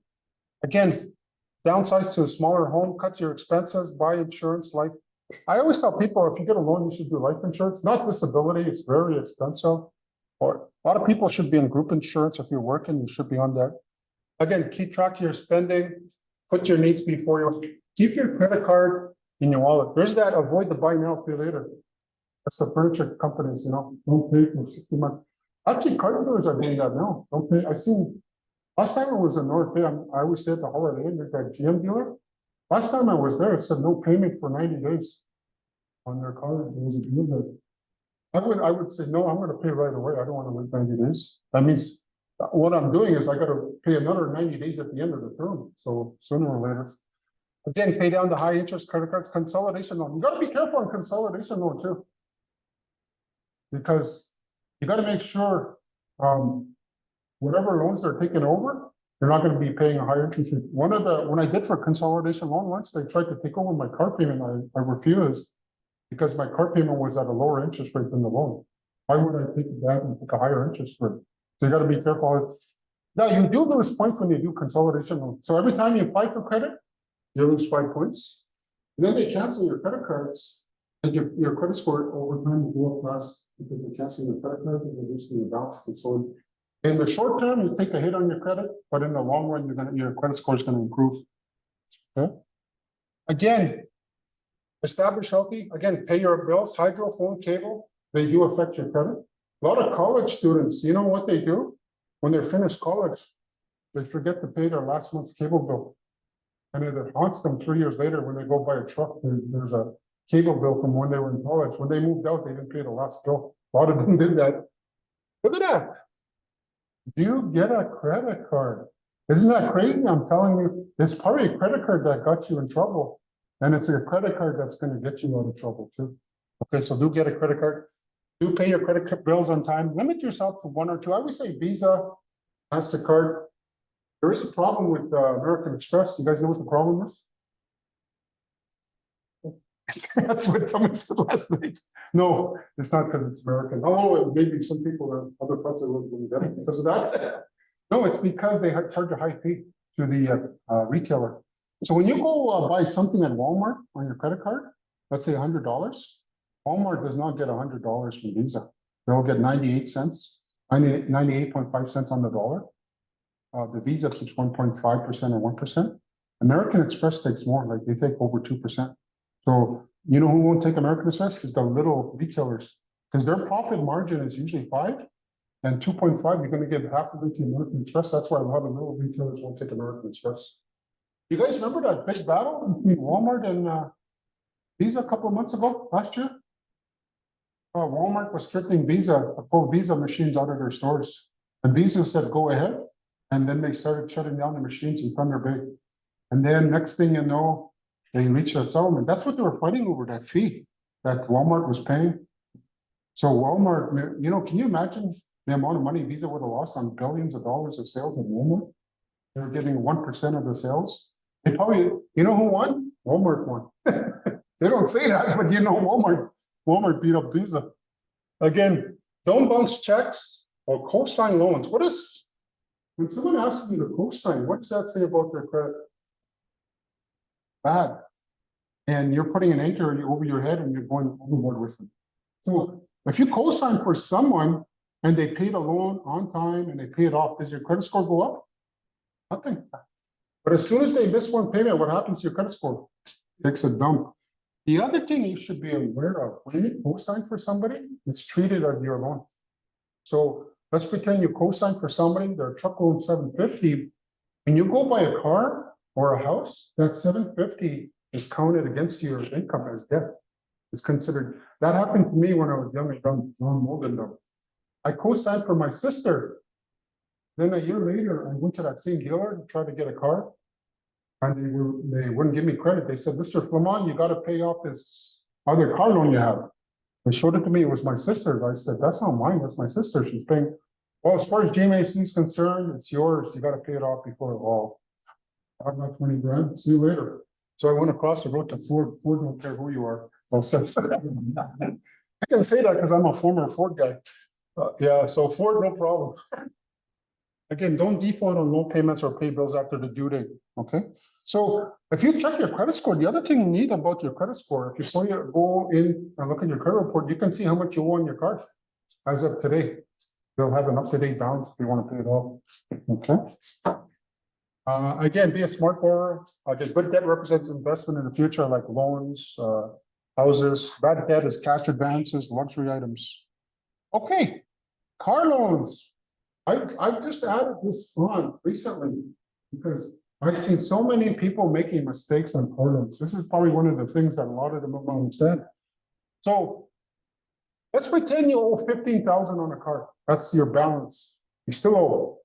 Again, downsize to a smaller home, cuts your expenses, buy insurance, life. I always tell people if you get a loan, you should do life insurance, not disability. It's very expensive. Or a lot of people should be in group insurance. If you're working, you should be on that. Again, keep track of your spending, put your needs before you. Keep your credit card in your wallet. There's that avoid the buy now, pay later. That's the furniture companies, don't pay for 60 months. Actually, car dealers are doing that now. Don't pay. I seen. Last time I was in North Bay, I always stay at the Holiday Inn. There's that GM dealer. Last time I was there, it said no payment for 90 days on their car. There was a deal there. I would say, no, I'm going to pay right away. I don't want to wait 90 days. That means what I'm doing is I got to pay another 90 days at the end of the term. So sooner or later. Again, pay down the high interest credit cards, consolidation loan. You got to be careful on consolidation loan too. Because you got to make sure whatever loans they're taking over, they're not going to be paying a higher interest rate. When I did for consolidation loan once, they tried to take over my car payment. I refused because my car payment was at a lower interest rate than the loan. Why would I take that and take a higher interest rate? So you got to be careful. Now you do lose points when you do consolidation loan. So every time you apply for credit, you lose 5 points. And then they cancel your credit cards and your credit score over time will go up fast because they're canceling your credit cards and reducing your balance and so on. In the short term, you take a hit on your credit, but in the long run, your credit score is going to improve. Okay. Again, establish healthy. Again, pay your bills, hydro, phone, cable. They do affect your credit. A lot of college students, you know what they do? When they're finished college, they forget to pay their last month's cable bill. And it haunts them 3 years later when they go buy a truck. There's a cable bill from when they were in college. When they moved out, they didn't pay the last bill. A lot of them did that. Look at that. You get a credit card. Isn't that crazy? I'm telling you, it's probably a credit card that got you in trouble. And it's a credit card that's gonna get you out of trouble too. Okay, so do get a credit card. Do pay your credit bills on time. Limit yourself to one or two. I would say Visa, MasterCard. There is a problem with American Express. You guys know what the problem is? That's what someone said last night. No, it's not because it's American. Oh, maybe some people in other parts of the world will get it because of that. No, it's because they charge a high fee to the retailer. So when you go buy something at Walmart on your credit card, let's say $100, Walmart does not get $100 from Visa. They'll get 98 cents, 98.5 cents on the dollar. The Visa keeps 1.5% or 1%. American Express takes more, like they take over 2%. So you know who won't take American Express? Is the little retailers, because their profit margin is usually 5 and 2.5. You're going to give half of it to American Express. That's why a lot of little retailers won't take American Express. You guys remember that big battle between Walmart and Visa a couple of months ago, last year? Walmart was stripping Visa, pull Visa machines out of their stores. And Visa said, go ahead. And then they started shutting down the machines in Thunder Bay. And then next thing you know, they reached a settlement. That's what they were fighting over, that fee that Walmart was paying. So Walmart, you know, can you imagine the amount of money Visa would have lost on billions of dollars of sales at Walmart? They were getting 1% of the sales. They probably, you know who won? Walmart won. They don't say that, but you know Walmart beat up Visa. Again, don't bounce checks or co-sign loans. What is, when someone asks you to co-sign, what does that say about their credit? Bad. And you're putting an anchor over your head and you're going overboard with them. So if you co-sign for someone and they pay the loan on time and they pay it off, does your credit score go up? Nothing. But as soon as they miss one payment, what happens to your credit score? Takes a dump. The other thing you should be aware of, when you co-sign for somebody, it's treated as your loan. So let's pretend you co-sign for somebody, their truck loan $750. When you go buy a car or a house, that $750 is counted against your income as debt. It's considered. That happened to me when I was young and dumb, non-mold and dumb. I co-signed for my sister. Then a year later, I went to that same dealer to try to get a car. And they wouldn't give me credit. They said, Mr. Flamon, you got to pay off this other car loan you have. They showed it to me. It was my sister's. I said, that's not mine. That's my sister. She's paying. Well, as far as GMAC is concerned, it's yours. You got to pay it off before all. I've got 20 grand. See you later. So I went across the road to Ford. Ford don't care who you are. I can say that because I'm a former Ford guy. Yeah, so Ford, no problem. Again, don't default on loan payments or pay bills after the due date, okay? So if you check your credit score, the other thing neat about your credit score, if you go in and look at your credit report, you can see how much you owe on your card as of today. They'll have an up-to-date balance if you want to pay it off, okay? Again, be a smart borrower. Good debt represents investment in the future, like loans, houses. Bad debt is cash advances, luxury items. Okay, car loans. I've just added this on recently because I've seen so many people making mistakes on car loans. This is probably one of the things that a lot of them don't understand. So let's pretend you owe $15,000 on a car. That's your balance. You still owe.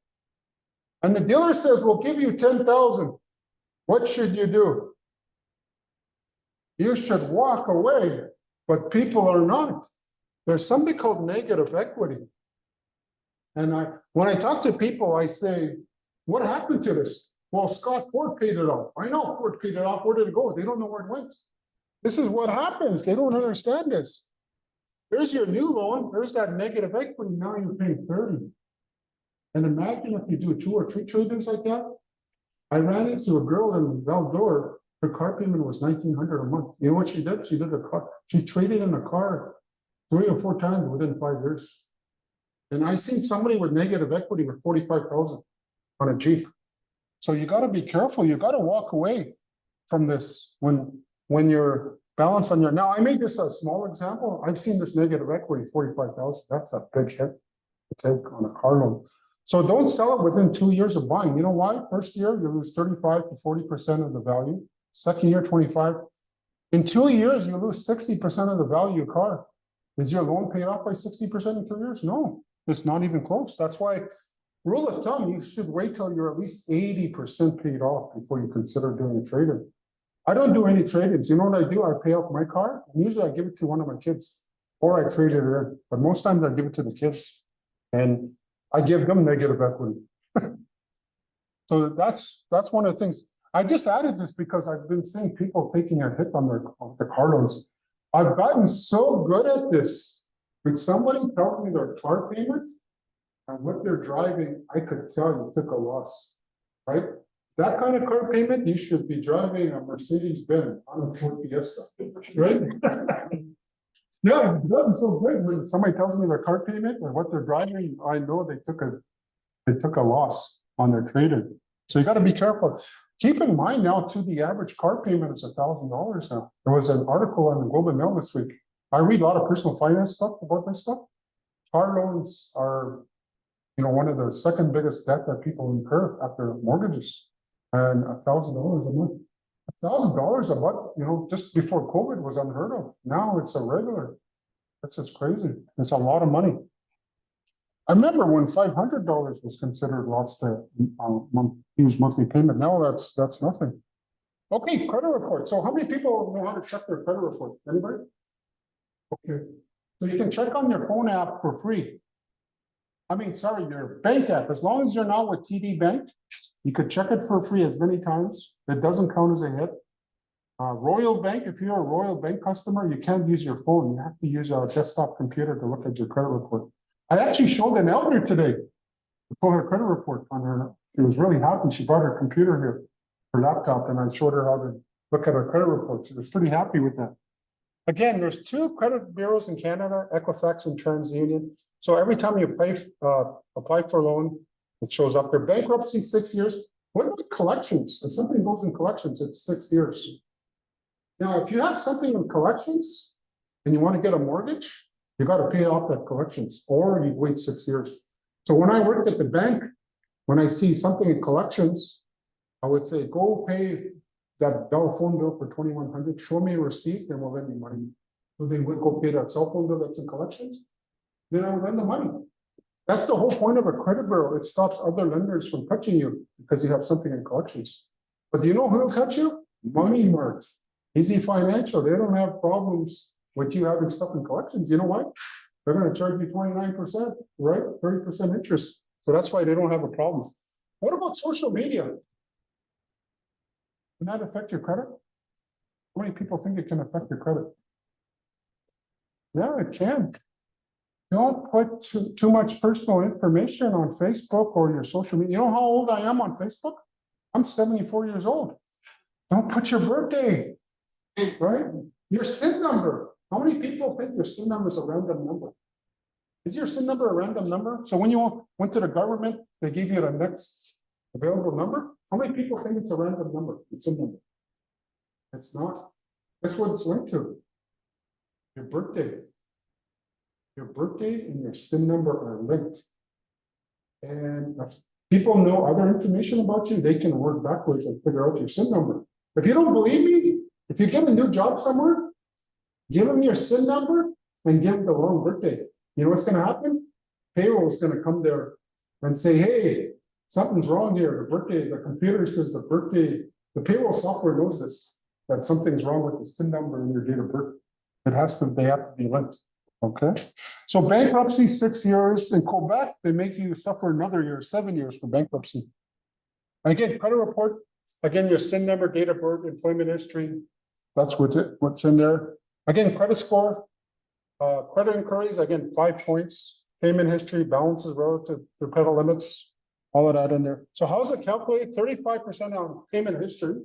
And the dealer says, we'll give you $10,000. What should you do? You should walk away, but people are not. There's something called negative equity. And when I talk to people, I say, what happened to this? Well, Scott Ford paid it off. I know Ford paid it off. Where did it go? They don't know where it went. This is what happens. They don't understand this. There's your new loan. There's that negative equity. Now you're paying 30. And imagine if you do 2 or 3 trade-ins like that. I ran into a girl in Val-d'Or. Her car payment was $1,900 a month. You know what she did? She traded in a car 3 or 4 times within 5 years. And I seen somebody with negative equity with $45,000 on a Jeep. So you got to be careful. You got to walk away from this when you're balanced on your. Now I made this a small example. I've seen this negative equity, $45,000. That's a big hit to take on a car loan. So don't sell it within 2 years of buying. You know why? First year you lose 35 to 40% of the value. Second year, 25. In 2 years, you lose 60% of the value of your car. Is your loan paid off by 60% in 2 years? No, it's not even close. That's why, rule of thumb, you should wait till you're at least 80% paid off before you consider doing a trade-in. I don't do any trade-ins. You know what I do? I pay off my car, and usually I give it to one of my kids, or I trade it in, but most times I give it to the kids, and I give them negative equity. So that's one of the things. I just added this because I've been seeing people taking a hit on the car loans. I've gotten so good at this. When somebody tells me their car payment and what they're driving, I could tell you took a loss, right? That kind of car payment, you should be driving a Mercedes-Benz on a Ford Fiesta, right? Yeah, it's gotten so good when somebody tells me their car payment or what they're driving, I know they took a loss on their trade-in. So you got to be careful. Keep in mind now, too, the average car payment is $1,000 now. There was an article on the Globe and Mail this week. I read a lot of personal finance stuff about this stuff. Car loans are, one of the second biggest debt that people incur after mortgages, and $1,000 a month. $1,000 a month, just before COVID was unheard of. Now it's a regular. That's just crazy. It's a lot of money. I remember when $500 was considered lots to use monthly payment. Now that's nothing. Okay, credit report. So how many people know how to check their credit report? Anybody? Okay. So you can check on your phone app for free. Your bank app. As long as you're not with TD Bank, you could check it for free as many times. It doesn't count as a hit. Royal Bank, if you're a Royal Bank customer, you can't use your phone. You have to use a desktop computer to look at your credit report. I actually showed an elder today to pull her credit report on her. She was really happy. She brought her computer here, her laptop, and I showed her how to look at her credit report. She was pretty happy with that. Again, there's 2 credit bureaus in Canada, Equifax and TransUnion. So every time you apply for a loan, it shows up there. Bankruptcy, 6 years. What about collections? If something goes in collections, it's 6 years. Now, if you have something in collections and you want to get a mortgage, you got to pay off that collections, or you wait 6 years. So when I worked at the bank, when I see something in collections, I would say, go pay that phone bill for $2,100, show me a receipt, and we'll lend you money. So they would go pay that cell phone bill that's in collections, then I would lend the money. That's the whole point of a credit bureau. It stops other lenders from touching you because you have something in collections. But do you know who will touch you? Money Mart, Easy Financial. They don't have problems with you having stuff in collections. You know what? They're going to charge you 29%, right? 30% interest. So that's why they don't have a problem. What about social media? Can that affect your credit? How many people think it can affect your credit? Yeah, it can. Don't put too much personal information on Facebook or your social media. You know how old I am on Facebook? I'm 74 years old. Don't put your birthday, right? Your SIN number. How many people think your SIN number is a random number? Is your SIN number a random number? So when you went to the government, they gave you the next available number. How many people think it's a random number? It's a number. It's not. That's what it's linked to. Your birthday. Your birthday and your SIN number are linked. And if people know other information about you, they can work backwards and figure out your SIN number. If you don't believe me, if you get a new job somewhere, give them your SIN number and give them the wrong birthday. You know what's going to happen? Payroll is going to come there and say, hey, something's wrong here. The birthday, the computer says the birthday, the payroll software knows this, that something's wrong with the SIN number and your date of birth. They have to be linked. Okay. So bankruptcy, 6 years. In Quebec, they make you suffer another year, 7 years for bankruptcy. And again, credit report, again, your SIN number, date of birth, employment history. That's what's in there. Again, credit score, credit inquiries, again, 5 points, payment history, balances relative to credit limits, all of that in there. So how's it calculated? 35% on payment history,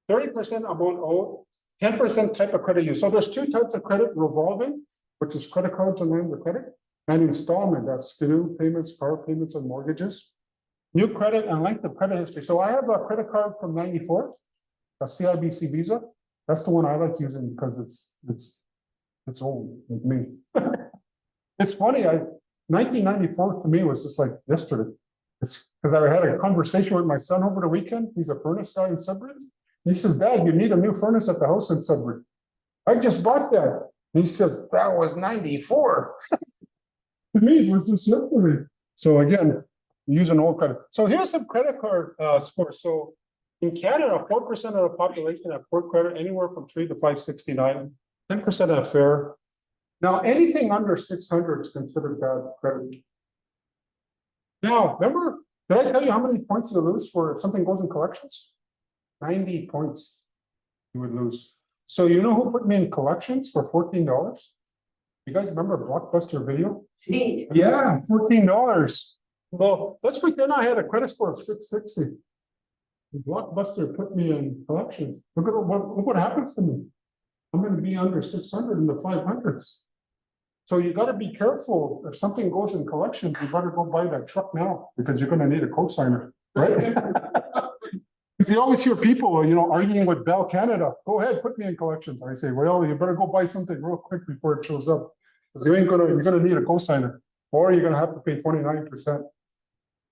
30% amount owed, 10% type of credit use. So there's 2 types of credit: revolving, which is credit cards and lines of credit, and installment, that's SKIDoo payments, car payments, and mortgages. New credit and length of credit history. So I have a credit card from '94, a CIBC Visa. That's the one I like using because it's old with me. It's funny, 1994 to me was just like yesterday. It's because I had a conversation with my son over the weekend. He's a furnace guy in Sudbury. He says, Dad, you need a new furnace at the house in Sudbury. I just bought that. He says, that was 94. To me, it was just yesterday. So again, using old credit. So here's some credit card scores. So in Canada, 4% of the population have poor credit, anywhere from 3 to 569. 10% have fair. Now, anything under 600 is considered bad credit. Now, remember, did I tell you how many points you lose for if something goes in collections? 90 points you would lose. So you know who put me in collections for $14? You guys remember Blockbuster Video? Yeah, $14. Well, let's pretend I had a credit score of 660. Blockbuster put me in collections. Look at what happens to me. I'm going to be under 600 in the 500s. So you got to be careful. If something goes in collections, you better go buy that truck now because you're going to need a cosigner, right? Because you always hear people, you know, arguing with Bell Canada. Go ahead, put me in collections. I say, well, you better go buy something real quick before it shows up. Because you're gonna need a cosigner, or you're gonna have to pay 29%.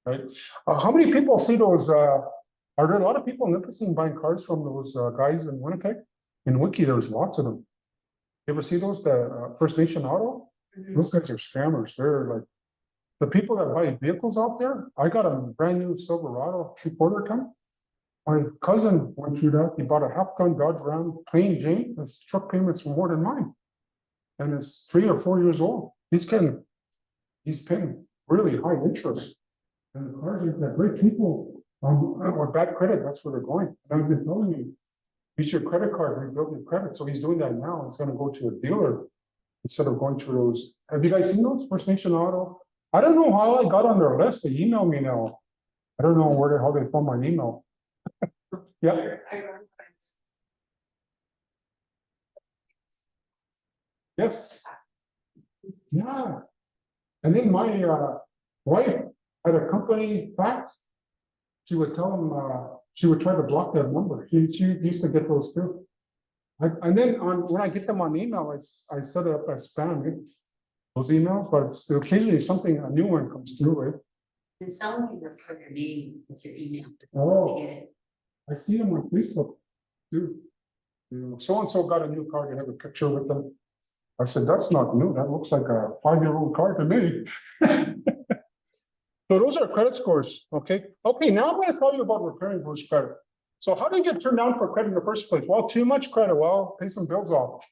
Right? How many people see those? Are there a lot of people interested in buying cars from those guys in Winnipeg? In Wiki, there's lots of them. You ever see those? The First Nation Auto? Those guys are scammers. They're like the people that buy vehicles out there. I got a brand new Silverado 3/4 ton. My cousin went through that. He bought a half-ton Dodge Ram plain Jane. His truck payments were more than mine. And it's 3 or 4 years old. He's paying really high interest. And the cars are that great people with bad credit. That's where they're going. And I've been telling you, use your credit card, rebuild your credit. So he's doing that now. He's going to go to a dealer instead of going through those. Have you guys seen those? First Nation Auto. I don't know how I got on their list. They email me now. I don't know how they found my email. Yeah. Yes. Yeah. And then my wife had a company fax. She would tell them, she would try to block that number. She used to get those too. And then when I get them on email, I set it up as spam, right? Those emails, but it's occasionally a new one comes through, right? And someone can refer your name with your email. Oh. To get it. I see them on Facebook too. You know, so-and-so got a new car, you have a picture with them. I said, that's not new. That looks like a 5-year-old car to me. So those are credit scores, okay? Okay, now I'm going to tell you about repairing bruised credit. So how do you get turned down for credit in the first place? Well, too much credit. Well, pay some bills off.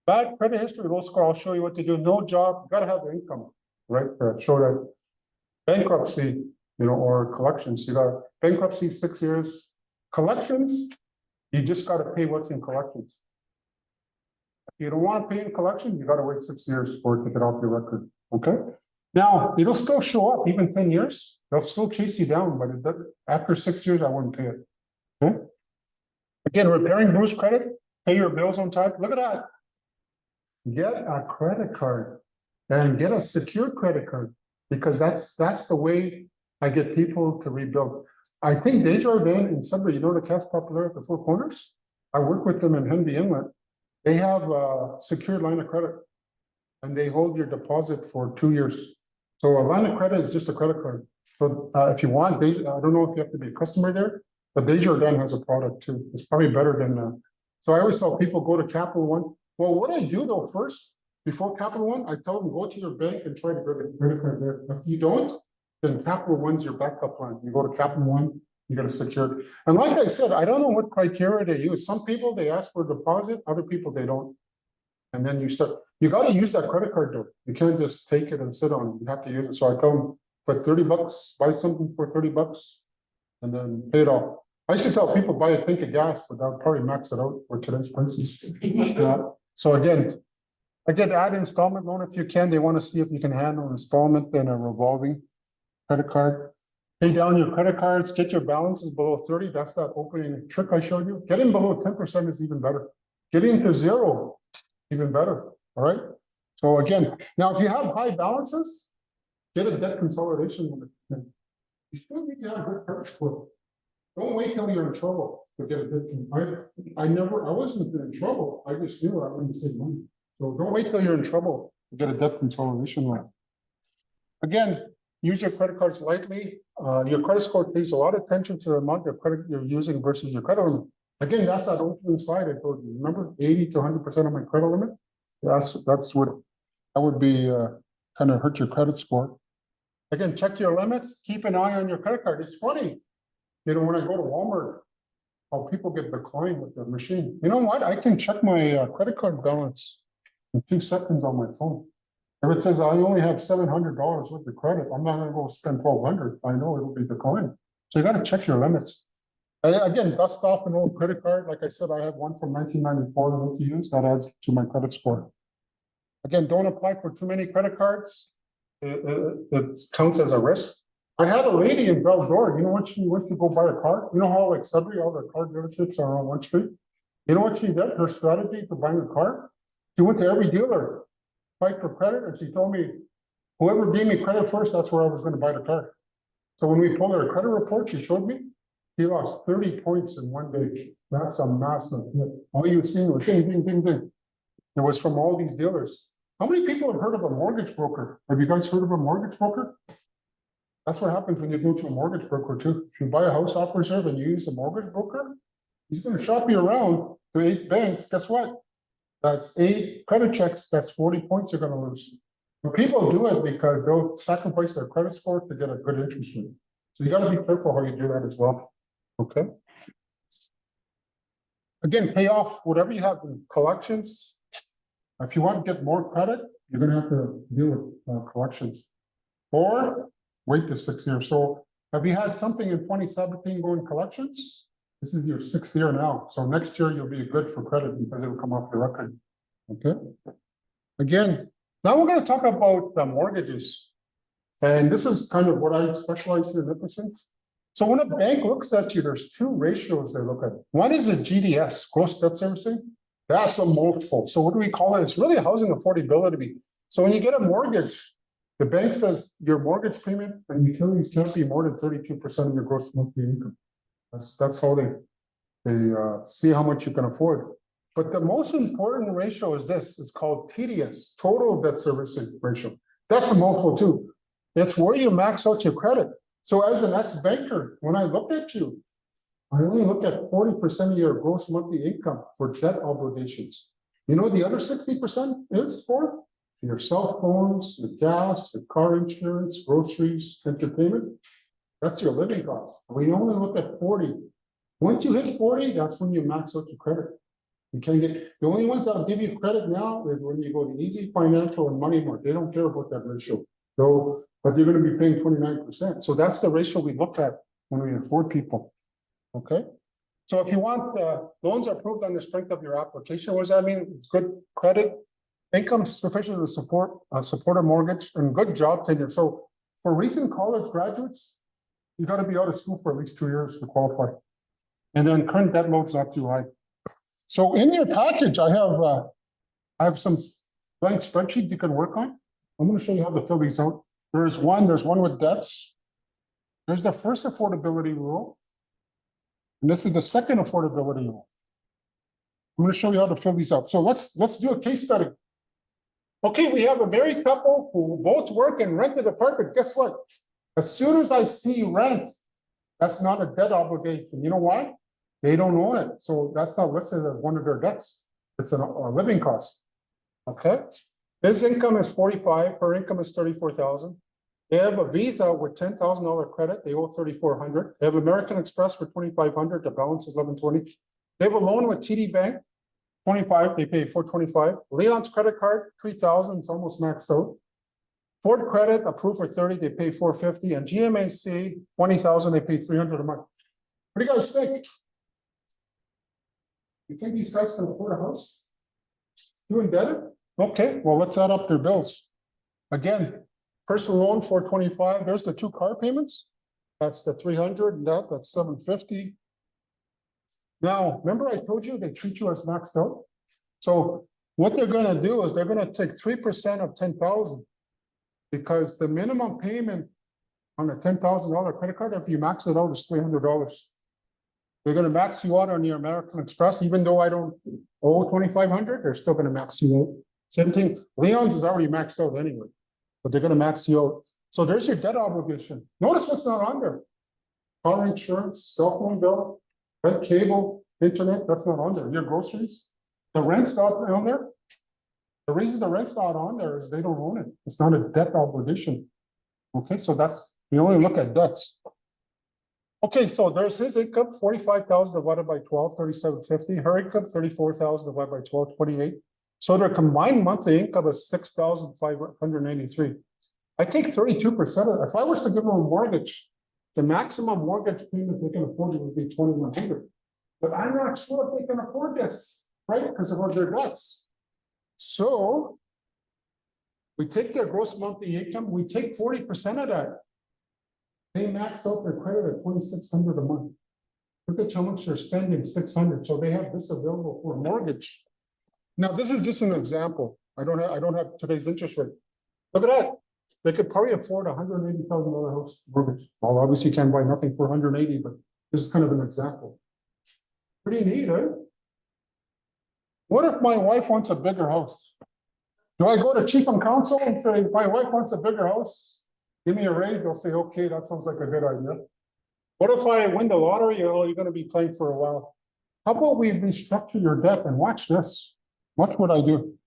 Bad credit history, low score. I'll show you what to do. No job, you got to have the income, right? Show that. Bankruptcy, you know, or collections. You got bankruptcy 6 years. Collections, you just got to pay what's in collections. If you don't want to pay in collections, you got to wait 6 years for it to get off your record. Okay. Now it'll still show up even 10 years. They'll still chase you down, but it doesn't, after 6 years, I wouldn't pay it. Okay. Again, repairing bruised credit, pay your bills on time. Look at that. Get a credit card and get a secure credit card because that's the way I get people to rebuild. I think Desjardins in Sudbury, you know, the Caisse Populaire at the Four Corners. I work with them in Henby Inlet. They have a secured line of credit and they hold your deposit for 2 years. So a line of credit is just a credit card. So if you want, I don't know if you have to be a customer there, but Desjardins has a product too. It's probably better than, so I always tell people go to Capital One. Well, what I do though first, before Capital One, I tell them go to your bank and try to get a credit card there. If you don't, then Capital One's your backup plan. You go to Capital One, you get a secured. And like I said, I don't know what criteria they use. Some people, they ask for a deposit, other people, they don't. And then you got to use that credit card though. You can't just take it and sit on it. You have to use it. So I tell them, put $30, buy something for $30 and then pay it off. I used to tell people buy a tank of gas, but that'll probably max it out for today's prices. So again, add installment loan if you can. They want to see if you can handle installment and a revolving credit card. Pay down your credit cards, get your balances below 30. That's that opening trick I showed you. Getting below 10% is even better. Getting to 0, even better. All right. So again, now if you have high balances, get a debt consolidation limit. You still need to have a good credit score. Don't wait till you're in trouble to get a debt. I wasn't in trouble. I just knew I wouldn't save money. So don't wait till you're in trouble to get a debt consolidation line. Again, use your credit cards lightly. Your credit score pays a lot of attention to the amount of credit you're using versus your credit limit. Again, that's that opening slide I told you. Remember, 80 to 100% of my credit limit? That's what, that would be, kind of hurt your credit score. Again, check your limits, keep an eye on your credit card. It's funny. You know, when I go to Walmart, how people get declined with the machine. You know what? I can check my credit card balance in 2 seconds on my phone. If it says I only have $700 worth of credit, I'm not gonna go spend $1,200. I know it'll be declined. So you gotta check your limits. Again, dust off an old credit card. Like I said, I have one from 1994 that I need to use. That adds to my credit score. Again, don't apply for too many credit cards. It counts as a risk. I had a lady in Belle-Dore, you know what she went to go buy a car? You know how like Sudbury, all the car dealerships are on one street? You know what she did? Her strategy for buying a car? She went to every dealer, fight for credit, and she told me, whoever gave me credit first, that's where I was gonna buy the car. So when we pulled her credit report, she showed me, she lost 30 points in one day. That's a massive hit. All you've seen was ding, ding, ding, ding. It was from all these dealers. How many people have heard of a mortgage broker? Have you guys heard of a mortgage broker? That's what happens when you go to a mortgage broker too. If you buy a house off reserve and you use a mortgage broker, he's gonna shop you around to 8 banks. Guess what? That's 8 credit checks. That's 40 points you're gonna lose. But people do it because they'll sacrifice their credit score to get a good interest rate. So you gotta be careful how you do that as well. Okay. Again, pay off whatever you have in collections. If you want to get more credit, you're gonna have to deal with collections. Or wait the 6 years. So have you had something in 2017 going collections? This is your 6th year now. So next year you'll be good for credit because it'll come off your record. Okay. Again, now we're going to talk about the mortgages. And this is kind of what I specialize in Nipperson. So when a bank looks at you, there's 2 ratios they look at. One is a GDS, gross debt servicing. That's a multiple. So what do we call it? It's really housing affordability. So when you get a mortgage, the bank says your mortgage payment and utilities can't be more than 32% of your gross monthly income. That's how they see how much you can afford. But the most important ratio is this. It's called TDS, total debt servicing ratio. That's a multiple too. It's where you max out your credit. So as an ex-banker, when I look at you, I only look at 40% of your gross monthly income for debt obligations. You know what the other 60% is for? Your cell phones, your gas, your car insurance, groceries, entertainment. That's your living cost. We only look at 40. Once you hit 40, that's when you max out your credit. You can't get, the only ones that'll give you credit now is when you go to Easy Financial and Money Mart. They don't care about that ratio. So, but you're going to be paying 29%. So that's the ratio we look at when we afford people. Okay. So if you want loans approved on the strength of your application, what does that mean? It's good credit, income sufficient to support a mortgage, and good job tenure. So for recent college graduates, you got to be out of school for at least 2 years to qualify. And then current debt load's not too high. So in your package, I have some blank spreadsheets you can work on. I'm going to show you how to fill these out. There's one with debts. There's the first affordability rule. And this is the second affordability rule. I'm going to show you how to fill these out. So let's do a case study. Okay, we have a married couple who both work and rent an apartment. Guess what? As soon as I see rent, that's not a debt obligation. You know why? They don't own it. So that's not listed as one of their debts. It's a living cost. Okay. His income is 45, her income is 34,000. They have a Visa with $10,000 credit. They owe 3,400. They have American Express for 2,500. The balance is 1,120. They have a loan with TD Bank, 25. They pay 425. Leon's credit card, 3,000. It's almost maxed out. Ford Credit approved for 30. They pay 450. And GMAC, 20,000. They pay 300 a month. What do you guys think? You think these guys can afford a house? You indebted? Okay, well, let's add up their bills. Again, personal loan 425. There's the 2 car payments. That's the 300 and that's 750. Now, remember I told you they treat you as maxed out? So what they're going to do is they're going to take 3% of 10,000 because the minimum payment on a $10,000 credit card, if you max it out, is $300. They're going to max you out on your American Express, even though I don't owe 2,500. They're still going to max you out. Same thing. Leon's is already maxed out anyway, but they're going to max you out. So there's your debt obligation. Notice what's not on there. Car insurance, cell phone bill, rent, cable, internet, that's not on there. Your groceries, the rent's not on there. The reason the rent's not on there is they don't own it. It's not a debt obligation. Okay, so that's, we only look at debts. Okay, so there's his income, 45,000 divided by 12, 3750. Her income, 34,000 divided by 12, 28. So their combined monthly income is 6,593. I take 32% of it. If I was to give them a mortgage, the maximum mortgage payment they can afford would be 2,100. But I'm not sure if they can afford this, right? Because of their debts. So we take their gross monthly income, we take 40% of that. They max out their credit at 2,600 a month. Look at how much they're spending, 600. So they have this available for a mortgage. Now, this is just an example. I don't have today's interest rate. Look at that. They could probably afford $180,000 house mortgage. Well, obviously you can't buy nothing for 180, but this is kind of an example. Pretty neat, eh? What if my wife wants a bigger house? Do I go to chief and council and say, my wife wants a bigger house? Give me a raise, they'll say, okay, that sounds like a good idea. What if I win the lottery? You're gonna be playing for a while. How about we restructure your debt and watch this? Watch what I do.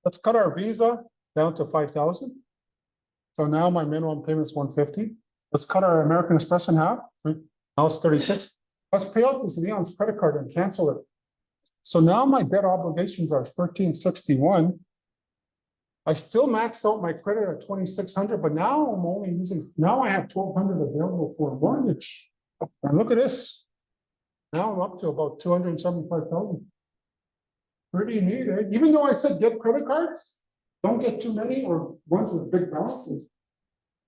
Let's cut our Visa down to 5,000. So now my minimum payment is 150. Let's cut our American Express in half. Now it's 36. Let's pay out this Leon's credit card and cancel it. So now my debt obligations are 1,361. I still max out my credit at 2,600, but now I'm only using, now I have 1,200 available for a mortgage. And look at this. Now I'm up to about 275,000. Pretty neat, eh? Even though I said get credit cards, don't get too many or ones with big balances,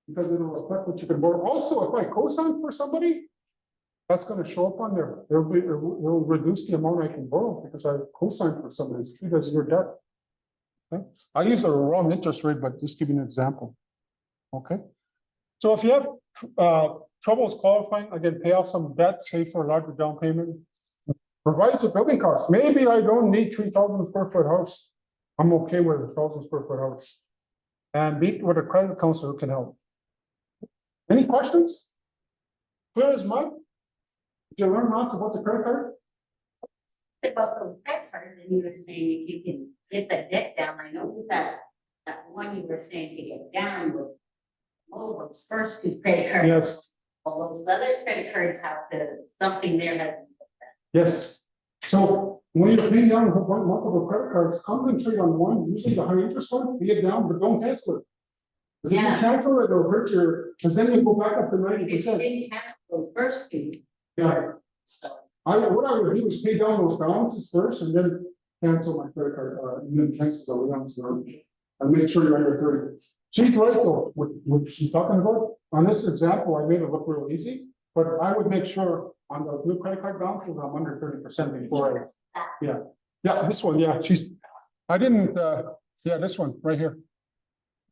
because it'll affect what you can borrow. Also, if I co-sign for somebody, that's going to show up on there. It'll reduce the amount I can borrow because I co-signed for somebody. It's treated as your debt. Okay. I use the wrong interest rate, but just give you an example. Okay. So if you have troubles qualifying, again, pay off some debt, save for a larger down payment. Provides a building cost. Maybe I don't need 3,000 square foot house. I'm okay with a 1,000 square foot house. And meet with a credit counselor who can help. Any questions? Clear as mud? Did you learn lots about the credit card? About the credit card, and you were saying if you can get the debt down, I know that one you were saying to get down was all those first two credit cards. Yes. All those other credit cards have something there has. Yes. So when you're paying down multiple credit cards, concentrate on one, usually the high interest one, pay it down, but don't cancel it. Because if you Yeah. cancel it, it'll hurt your, because then you go back up to 90%. Didn't have those first two, Yeah. so. What I would do is pay down those balances first and then cancel my credit card, and then cancel the allowance. And make sure you're under 30. She's right though, what she's talking about. On this example, I made it look real easy, but I would make sure on the new credit card balances, I'm under 30% before yeah, this one, yeah, I didn't, yeah, this one right here.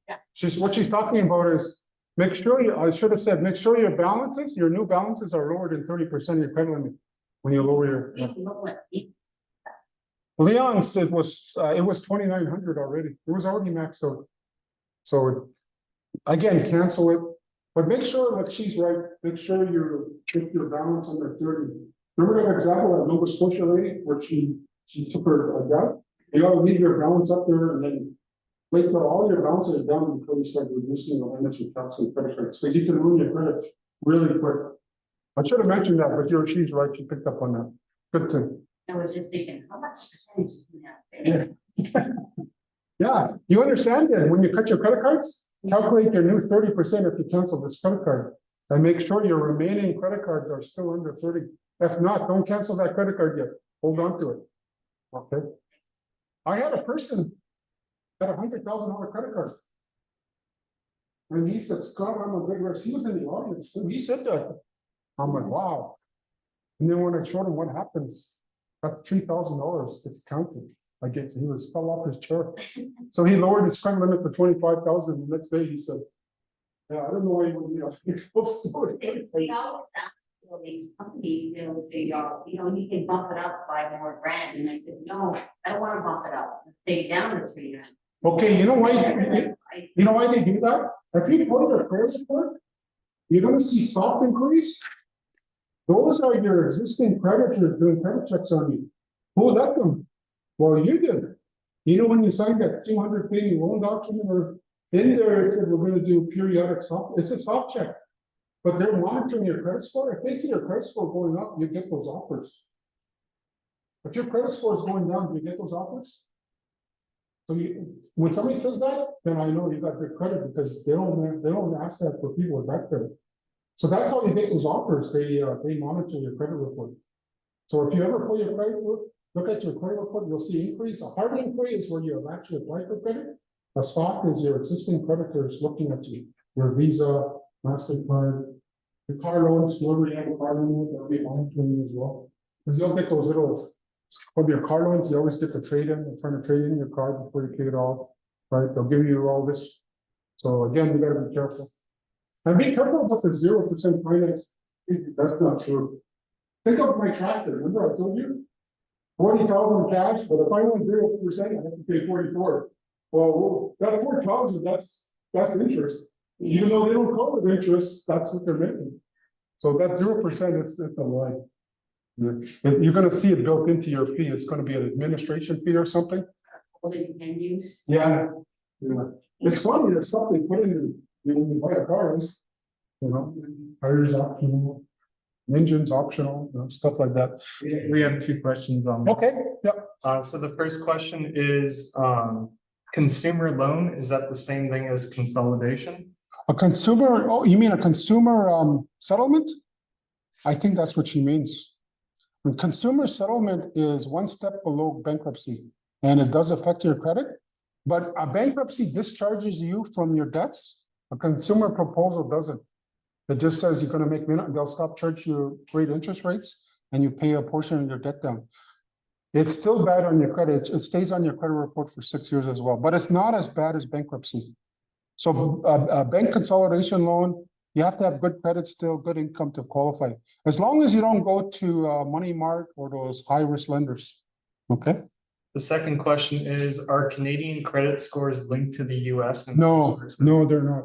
Yeah. What she's talking about is make sure I should have said, make sure your balances, your new balances are lower than 30% of your credit limit when you lower your. You know what, Leon's, it was 2,900 already. It was already maxed out. So again, cancel it, but make sure that she's right. Make sure you keep your balance under 30. Remember that example of Nova Scotia lady where she took her debt? You gotta leave your balance up there and then wait till all your balances are down before you start reducing the limits with tax and credit cards. Because you can ruin your credit really quick. I should have mentioned that, but she's right. She picked up on that. Good thing. I was just thinking, how much percentage is in that? Yeah. Yeah, you understand that when you cut your credit cards, calculate your new 30% if you cancel this credit card. And make sure your remaining credit cards are still under 30. If not, don't cancel that credit card yet. Hold on to it. Okay. I had a person that had $100,000 credit card. And he said, Scott, I'm a big risk. He was in the audience. He said that. I'm like, wow. And then when I showed him what happens, that's $3,000. It's counted. He fell off his chair. So he lowered his credit limit to 25,000. The next day he said, yeah, I don't know why you would be supposed to do it. They always ask for these companies, they'll say, you can bump it up by more grand. And I said, no, I don't want to bump it up. Stay down to 3 grand. Okay, you know why, I, you know why they do that? If you put your credit report, you're gonna see soft increase. Those are your existing creditors doing credit checks on you. Who let them? Well, you did. You know, when you signed that 200 page loan document or in there, it said we're gonna do periodic soft, it's a soft check. But they're monitoring your credit score. If they see your credit score going up, you get those offers. If your credit score is going down, do you get those offers? So you, when somebody says that, then I know you got good credit because they don't ask that for people with bad credit. So that's how you get those offers. They monitor your credit report. So if you ever pull your credit report, look at your credit report, you'll see increase. A hard increase is where you have actually applied for credit. A soft is your existing creditors looking at you, your Visa, MasterCard, your car loans, whoever you have a car loan with, they'll be monitoring you as well. Because you'll get those little, with your car loans, you always get the trade-in, they're trying to trade in your car before you pay it off, right? They'll give you all this. So again, you gotta be careful. And be careful about the 0% finance. That's not true. Think of my tractor, remember I told you? 40,000 cash, but if I want 0%, I have to pay 44. Well, that 4,000, that's interest. Even though they don't call it interest, that's what they're making. So that 0%, it's a lie. You're gonna see it built into your fee. It's gonna be an administration fee or something. holding and use. Yeah. Yeah. It's funny, it's something put in, when you buy a car, you know, tires optional, engines optional, you know, stuff like that. We have two questions on. Okay, yeah. So the first question is, consumer loan, is that the same thing as consolidation? A consumer, oh, you mean a consumer settlement? I think that's what she means. And consumer settlement is one step below bankruptcy, and it does affect your credit. But a bankruptcy discharges you from your debts. A consumer proposal doesn't. It just says you're gonna make, they'll stop charging you great interest rates and you pay a portion of your debt down. It's still bad on your credit. It stays on your credit report for 6 years as well, but it's not as bad as bankruptcy. So a bank consolidation loan, you have to have good credit still, good income to qualify. As long as you don't go to Money Mart or those high risk lenders. Okay? The second question is, are Canadian credit scores linked to the US? and No, vice versa? no, they're not.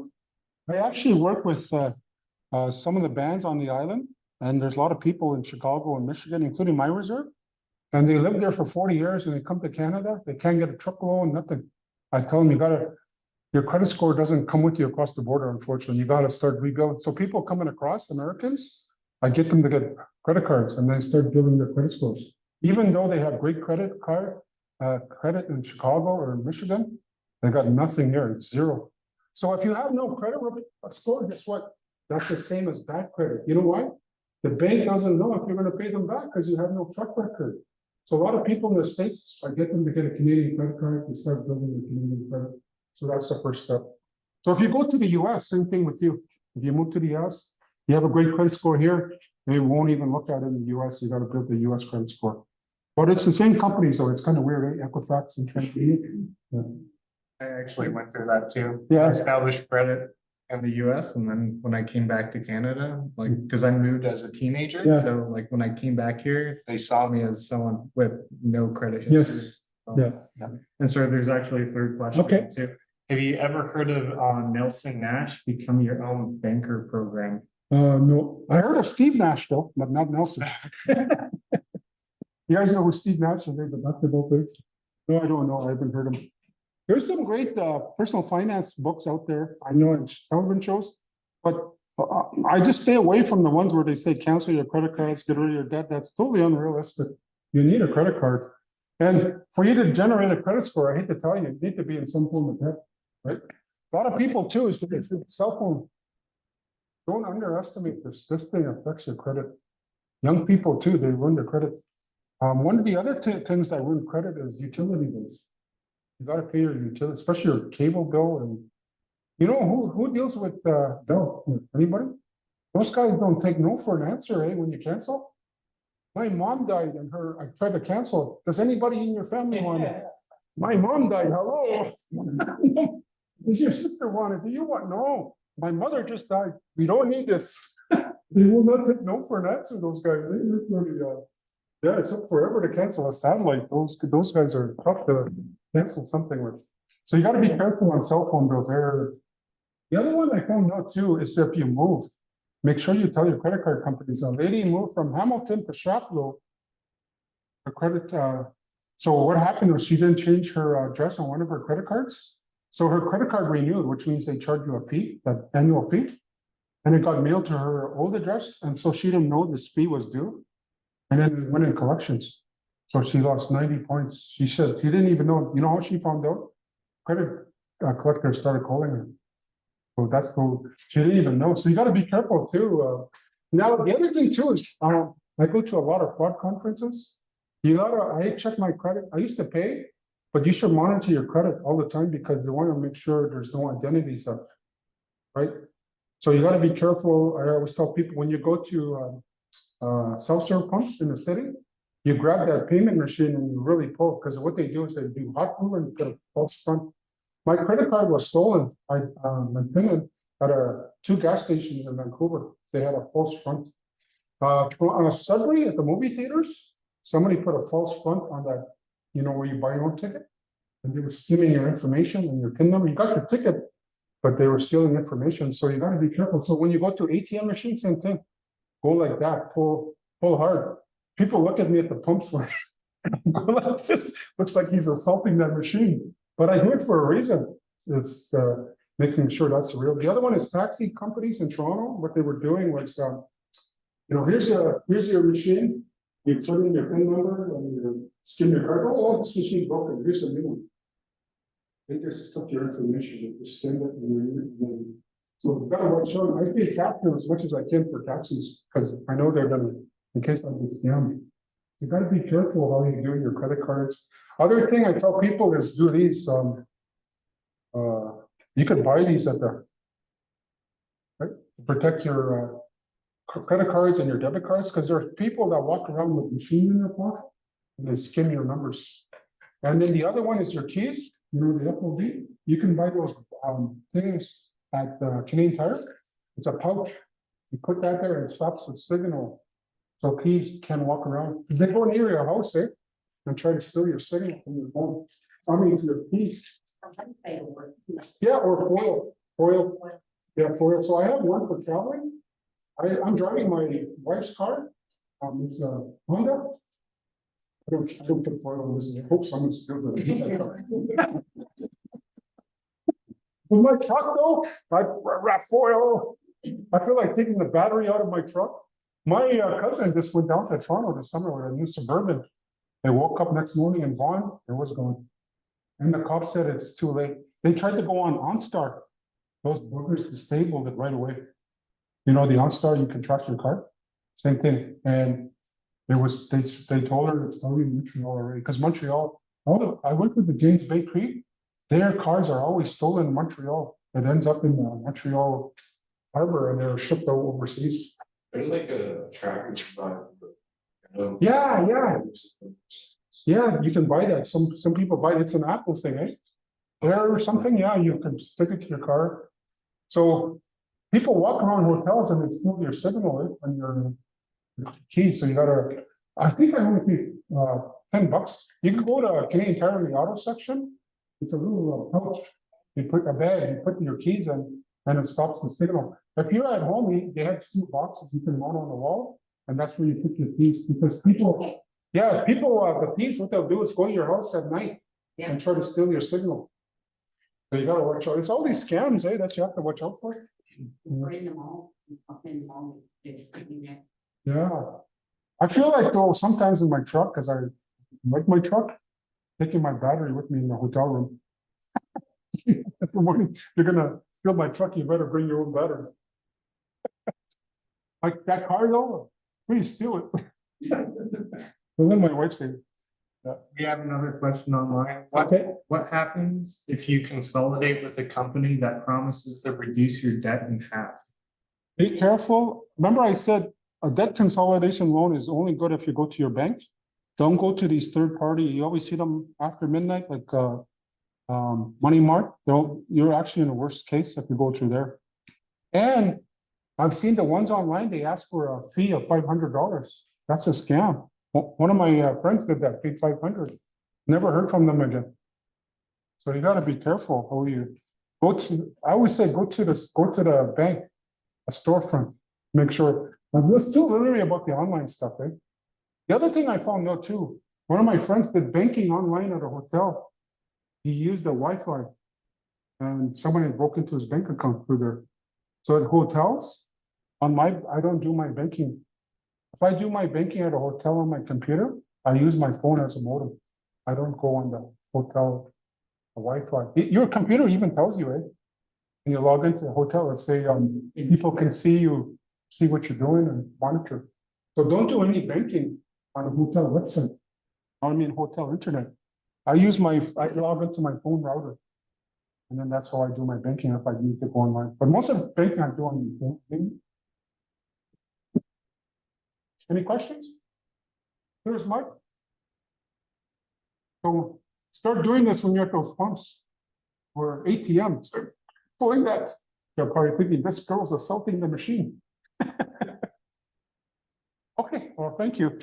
I actually work with some of the bands on the island, and there's a lot of people in Chicago and Michigan, including my reserve. And they live there for 40 years and they come to Canada, they can't get a truck loan, nothing. I tell them, your credit score doesn't come with you across the border, unfortunately. You gotta start rebuilding. So people coming across, Americans, I get them to get credit cards and they start building their credit scores. Even though they have great credit in Chicago or Michigan, they got nothing here, it's zero. So if you have no credit score, guess what? That's the same as bad credit. You know why? The bank doesn't know if you're gonna pay them back because you have no track record. So a lot of people in the States, I get them to get a Canadian credit card and start building a Canadian credit. So that's the first step. So if you go to the US, same thing with you. If you move to the US, you have a great credit score here, they won't even look at it in the US. You gotta build the US credit score. But it's the same companies, though. It's kind of weird, eh? Equifax and TransUnion. Yeah. I actually went through that too. Yeah. I established credit in the US, and then when I came back to Canada, like, because I moved as a teenager, Yeah. so like when I came back here, they saw me as someone with no credit Yes. history. So, Yeah. And so there's actually a third question Okay. too. Have you ever heard of Nelson Nash Become Your Own Banker program? No, I heard of Steve Nash though, but not Nelson. You guys know who Steve Nash is, the basketball player? No, I don't know. I haven't heard him. There's some great personal finance books out there. I know in television shows, but I just stay away from the ones where they say cancel your credit cards, get rid of your debt. That's totally unrealistic. You need a credit card. And for you to generate a credit score, I hate to tell you, you need to be in some form of debt, right? A lot of people too, is because the cell phone. Don't underestimate this. This thing affects your credit. Young people too, they ruin their credit. One of the other things that ruin credit is utility bills. You gotta pay your utility, especially your cable bill, and you know who deals with bill? Anybody? Those guys don't take no for an answer, eh? When you cancel. My mom died and I tried to cancel. Does anybody in your family want it? My mom died. Hello. Does your sister want it? Do you want? No. My mother just died. We don't need this. They will not take no for an answer. Those guys. They really, yeah, it took forever to cancel a satellite. Those guys are tough to cancel something with. So you gotta be careful on cell phone bills there. The other one I found out too is if you move, make sure you tell your credit card companies. A lady moved from Hamilton to Shapiro. Her credit, so what happened was she didn't change her address on one of her credit cards. So her credit card renewed, which means they charge you a fee, that annual fee. And it got mailed to her old address, and so she didn't know this fee was due. And then it went in collections. So she lost 90 points. She said she didn't even know, you know how she found out? Credit collector started calling her. So that's cool. She didn't even know. So you gotta be careful too. Now, the other thing too is, I go to a lot of fraud conferences. I check my credit. I used to pay, but you should monitor your credit all the time because they want to make sure there's no identity stuff. Right? So you gotta be careful. I always tell people when you go to self-serve pumps in the city, you grab that payment machine and you really pull, because what they do is they do hot glue and put a false front. My credit card was stolen. My payment at two gas stations in Vancouver. They had a false front. On a subway at the movie theaters, somebody put a false front on that, you know, where you buy your own ticket. And they were stealing your information and your PIN number. You got your ticket, but they were stealing information. So you got to be careful. So when you go to ATM machines, same thing. Go like that, pull hard. People look at me at the pumps when I go like this. Looks like he's assaulting that machine. But I do it for a reason. It's making sure that's real. The other one is taxi companies in Toronto. What they were doing was, you know, here's your machine. You put in your PIN number and you skim your card. Oh, this machine broken. Here's a new one. They just took your information, they just skimmed it, and so we've got to watch out. I pay capture as much as I can for taxis because I know they're gonna, in case I get scammed. You got to be careful how you do your credit cards. Other thing I tell people is do these. You could buy these at the right to protect your credit cards and your debit cards, because there are people that walk around with machine in their pocket and they skim your numbers. And then the other one is your keys, you know, the FOB. You can buy those things at Canadian Tire. It's a pouch. You put that there and it stops the signal. So thieves can walk around. If they go near your house, and try to steal your signal from your phone. I mean, if your keys. Yeah, or foil. Yeah, foil. So I have one for traveling. I'm driving my wife's car. It's a Honda. I don't put foil on this. I hope someone steals it. With my truck though, I wrap foil. I feel like taking the battery out of my truck. My cousin just went down to Toronto this summer with a new Suburban. They woke up next morning in Vaughan, it was gone. And the cop said it's too late. They tried to go on OnStar. Those bookers disabled it right away. You know, the OnStar, you can track your car. Same thing. And they told her it's only Montreal already. Because Montreal, I went with the James Bay Creek. Their cars are always stolen in Montreal. It ends up in Montreal Harbor and they're shipped out overseas. There's like a tracker to buy. Yeah. Yeah, you can buy that. Some people buy it. It's an Apple thing, eh? There or something, yeah, you can stick it to your car. So people walk around hotels and they steal your signal and your key. So you gotta, I think I only paid $10. You can go to Canadian Tire in the auto section. It's a little pouch. You put a bag, you put your keys in, and it stops the signal. If you're at home, they have 2 boxes you can mount on the wall, and that's where you put your keys. Because people, the thieves, what they'll do is go to your house at night and try to steal your signal. So you gotta watch out. It's all these scams, that you have to watch out for. We're in the mall, up in the mall, they're just sitting there. Yeah. I feel like though, sometimes in my truck, because I like my truck, taking my battery with me in the hotel room. If you're gonna steal my truck, you better bring your own battery. Like that car though, please steal it. And then my wife said, We have another question online. okay, What happens if you consolidate with a company that promises to reduce your debt in half? be careful. Remember I said a debt consolidation loan is only good if you go to your bank. Don't go to these third party. You always see them after midnight, like Money Mart. You're actually in a worst case if you go through there. And I've seen the ones online, they ask for a fee of $500. That's a scam. One of my friends did that, paid $500. Never heard from them again. So you gotta be careful who you go to. I always say, go to the bank, a storefront, make sure. And let's do literally about the online stuff, eh? The other thing I found out too, one of my friends did banking online at a hotel. He used the Wi-Fi. And someone had broke into his bank account through there. So at hotels, I don't do my banking. If I do my banking at a hotel on my computer, I use my phone as a modem. I don't go on the hotel Wi-Fi. Your computer even tells you, right? When you log into the hotel, let's say, people can see you, see what you're doing and monitor. So don't do any banking on a hotel website. I mean, hotel internet. I log into my phone router. And then that's how I do my banking if I need to go online. But most of the banking I do on the phone. Any questions? Here's Mike. So start doing this when you're at those pumps or ATM. Start pulling that. You're probably thinking this girl's assaulting the machine. Okay, well, thank you.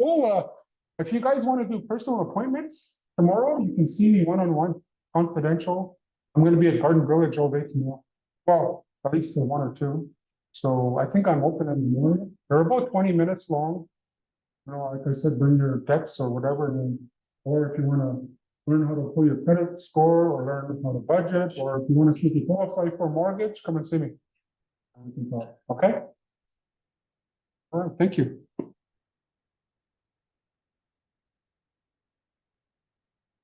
Oh, if you guys want to do personal appointments tomorrow, you can see me one-on-one, confidential. I'm going to be at Garden Village all day tomorrow. Well, at least till 1 or 2. So I think I'm open in the morning. They're about 20 minutes long. You know, like I said, bring your debts or whatever, and then, or if you want to learn how to pull your credit score or learn how to budget, or if you want to see if you qualify for a mortgage, come and see me. Okay? All right, thank you.